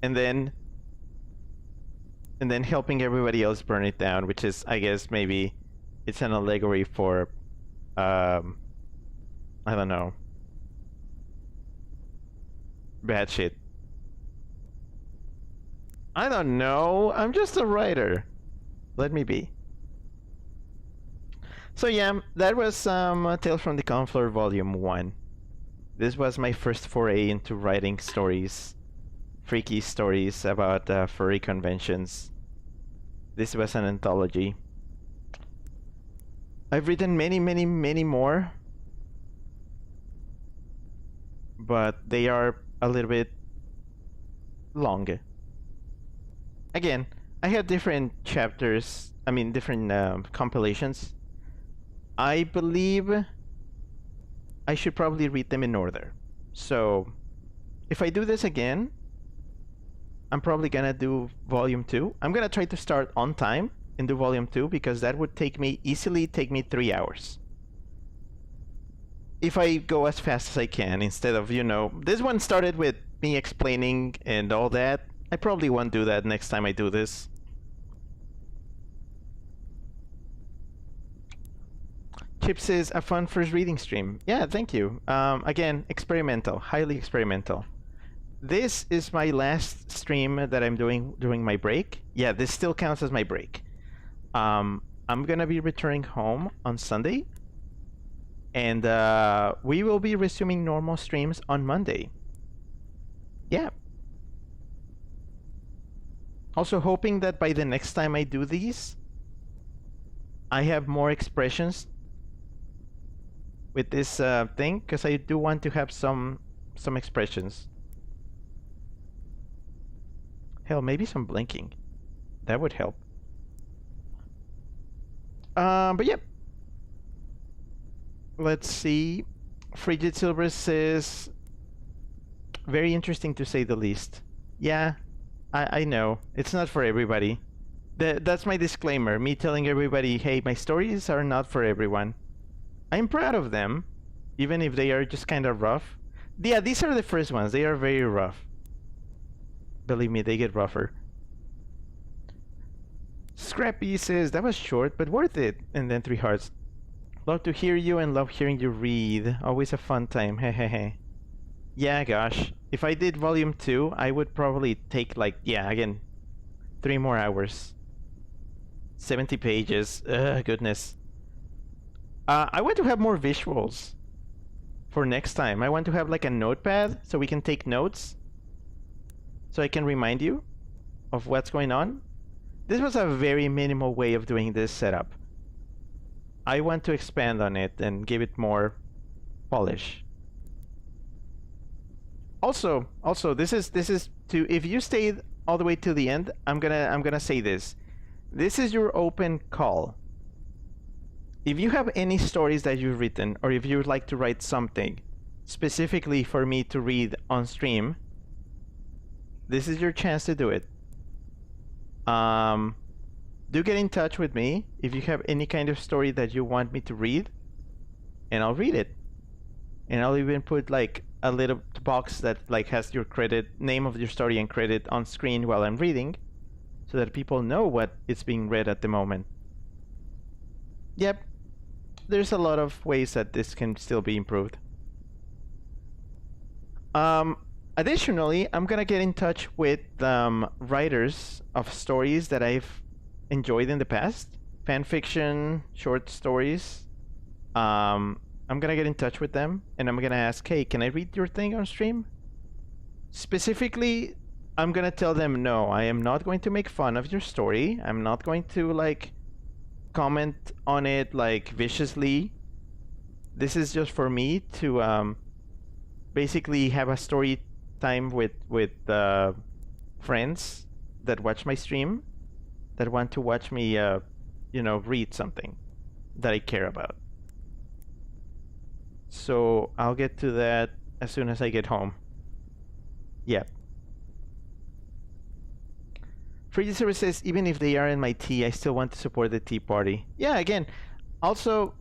And then helping everybody else burn it down, which is, I guess, maybe it's an allegory for, I don't know, bad shit. I don't know. I'm just a writer. Let me be. So yeah, that was Tales from the Confloor Volume 1. This was my first foray into writing stories. Freaky stories about furry conventions. This was an anthology. I've written many more. But they are a little bit long. Again, I have different chapters, different compilations. I believe I should probably read them in order. So, if I do this again, I'm probably gonna do Volume 2. I'm gonna try to start on time and do Volume 2 because that would easily take me 3 hours. If I go as fast as I can instead of, this one started with me explaining and all that. I probably won't do that next time I do this. Chip says, a fun first reading stream. Yeah, thank you. Again, experimental, highly experimental. This is my last stream that I'm doing during my break. Yeah, this still counts as my break. I'm gonna be returning home on Sunday. And we will be resuming normal streams on Monday. Yeah. Also hoping that by the next time I do these, I have more expressions with this thing, because I do want to have some expressions. Hell, maybe some blinking. That would help. But yep. Let's see. Frigid Silver says, very interesting to say the least. Yeah, I know. It's not for everybody. That's my disclaimer. Me telling everybody, hey, my stories are not for everyone. I'm proud of them, even if they are just kind of rough. Yeah, these are the first ones. They are very rough. Believe me, they get rougher. Scrappy says, that was short, but worth it. And then 3 hearts. Love to hear you and love hearing you read. Always a fun time. Hehehe. Yeah, gosh. If I did volume 2, I would probably take, like, yeah, again, 3 more hours. 70 pages. Ugh, goodness. I want to have more visuals for next time. I want to have, like, a notepad so we can take notes. So I can remind you of what's going on. This was a very minimal way of doing this setup. I want to expand on it and give it more polish. Also, this is to, if you stayed all the way to the end, I'm gonna say this. This is your open call. If you have any stories that you've written, or if you would like to write something specifically for me to read on stream, this is your chance to do it. Do get in touch with me if you have any kind of story that you want me to read, and I'll read it. And I'll even put like a little box that like has your credit, name of your story and credit on screen while I'm reading, so that people know what is being read at the moment. Yep, there's a lot of ways that this can still be improved. Additionally, I'm gonna get in touch with writers of stories that I've enjoyed in the past, fan fiction, short stories. I'm gonna get in touch with them and I'm gonna ask, hey, can I read your thing on stream? Specifically, I'm gonna tell them, no, I am not going to make fun of your story. I'm not going to like comment on it like viciously. This is just for me to basically have a story time with friends that watch my stream, that want to watch me you know, read something that I care about. So I'll get to that as soon as I get home. Yep. Free Service says, even if they are in my tea, I still want to support the Tea Party. Yeah, again, also,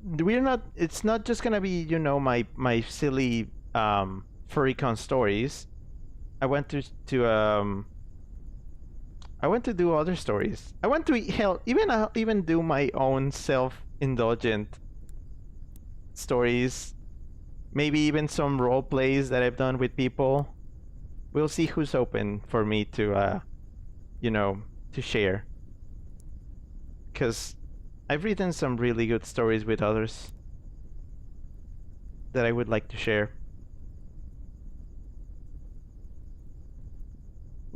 we're not, it's not just gonna be, you know, my silly Furrycon stories. I want to do other stories. I want to hell even do my own self-indulgent stories. Maybe even some role plays that I've done with people. We'll see who's open for me to you know, to share. Cause I've written some really good stories with others that I would like to share.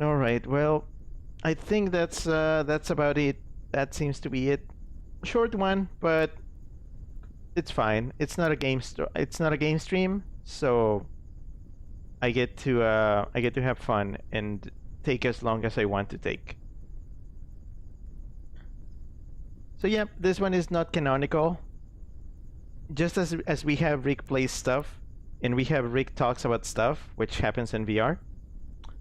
All right, well, I think that's about it. That seems to be it. Short one, but it's fine. It's not a game it's not a game stream, so I get to have fun and take as long as I want to take. So yeah, this one is not canonical. Just as we have Rick plays stuff and we have Rick talks about stuff, which happens in VR.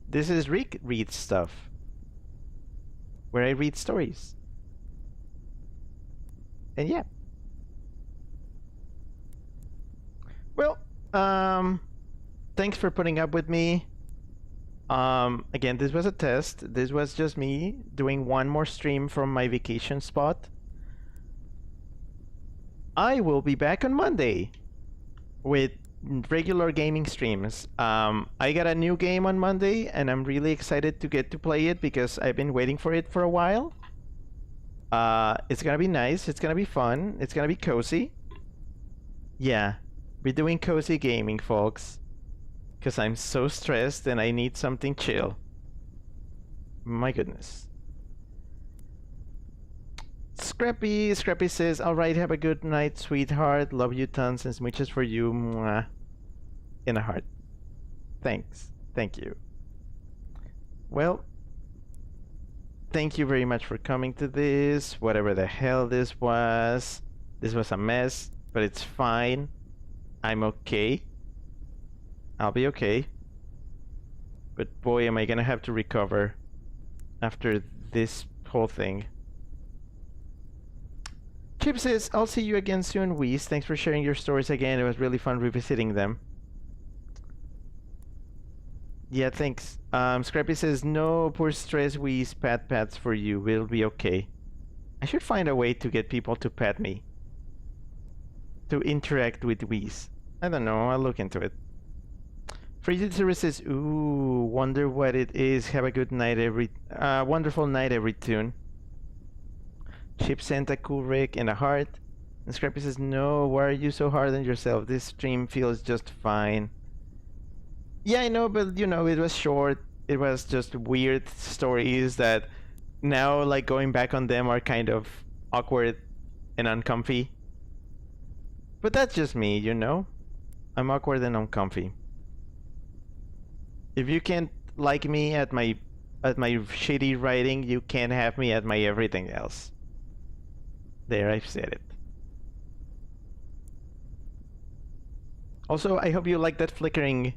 This is Rick reads stuff, where I read stories. And yeah. Well, thanks for putting up with me. Again, this was a test. This was just me doing one more stream from my vacation spot. I will be back on Monday with regular gaming streams. I got a new game on Monday and I'm really excited to get to play it because I've been waiting for it for a while. It's gonna be nice, it's gonna be fun, it's gonna be cozy. Yeah, we're doing cozy gaming, folks. Because I'm so stressed and I need something chill. My goodness. Scrappy. Scrappy says, alright, have a good night, sweetheart. Love you tons and smooches for you. Mwah. In a heart. Thanks. Thank you. Well, thank you very much for coming to this. Whatever the hell this was. This was a mess, but it's fine. I'm okay. I'll be okay. But boy, am I gonna have to recover after this whole thing. Chip says, I'll see you again soon, Whis. Thanks for sharing your stories again. It was really fun revisiting them. Yeah, thanks. Scrappy says, no, poor stress, Whis. Pats for you. We'll be okay. I should find a way to get people to pet me. To interact with Whis. I don't know, I'll look into it. Frigid Service says, ooh, wonder what it is. Have a good night, wonderful night, every tune. Chip sent a cool Rick and a heart. And Scrappy says, no, why are you so hard on yourself? This stream feels just fine. Yeah, I know, but you know, it was short. It was just weird stories that now, like, going back on them are kind of awkward and uncomfy. But that's just me, you know? I'm awkward and uncomfy. If you can't like me at my shitty writing, you can't have me at my everything else. There, I've said it. Also, I hope you like that flickering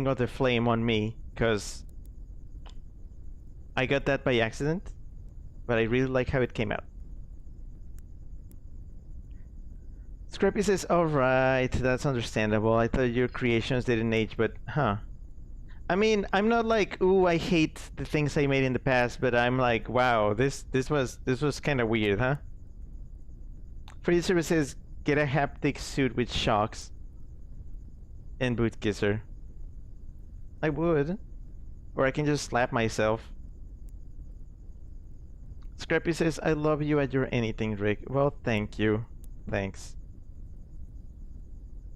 of the flame on me, because I got that by accident, but I really like how it came out. Scrappy says, alright, that's understandable. I thought your creations didn't age, but huh. I mean, I'm not like, ooh, I hate the things I made in the past, but I'm like, wow, this was kind of weird, huh? Free Service says, get a haptic suit with shocks and boot kisser. I would. Or I can just slap myself. Scrappy says, I love you at your anything, Rick. Well, thank you. Thanks.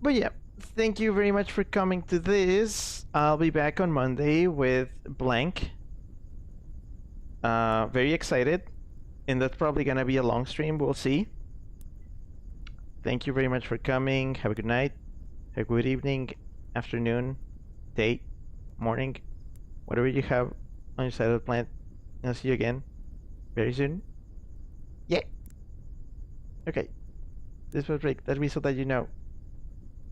But yeah, thank you very much for coming to this. I'll be back on Monday with Blank. Very excited. And that's probably gonna be a long stream, we'll see. Thank you very much for coming. Have a good night. Have a good evening, afternoon, day, morning, whatever you have on your side of the planet. I'll see you again very soon. Yeah. Okay. This was Rick. That we so that you know.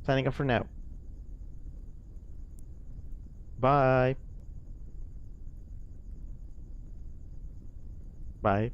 Signing off for now. Bye. Bye.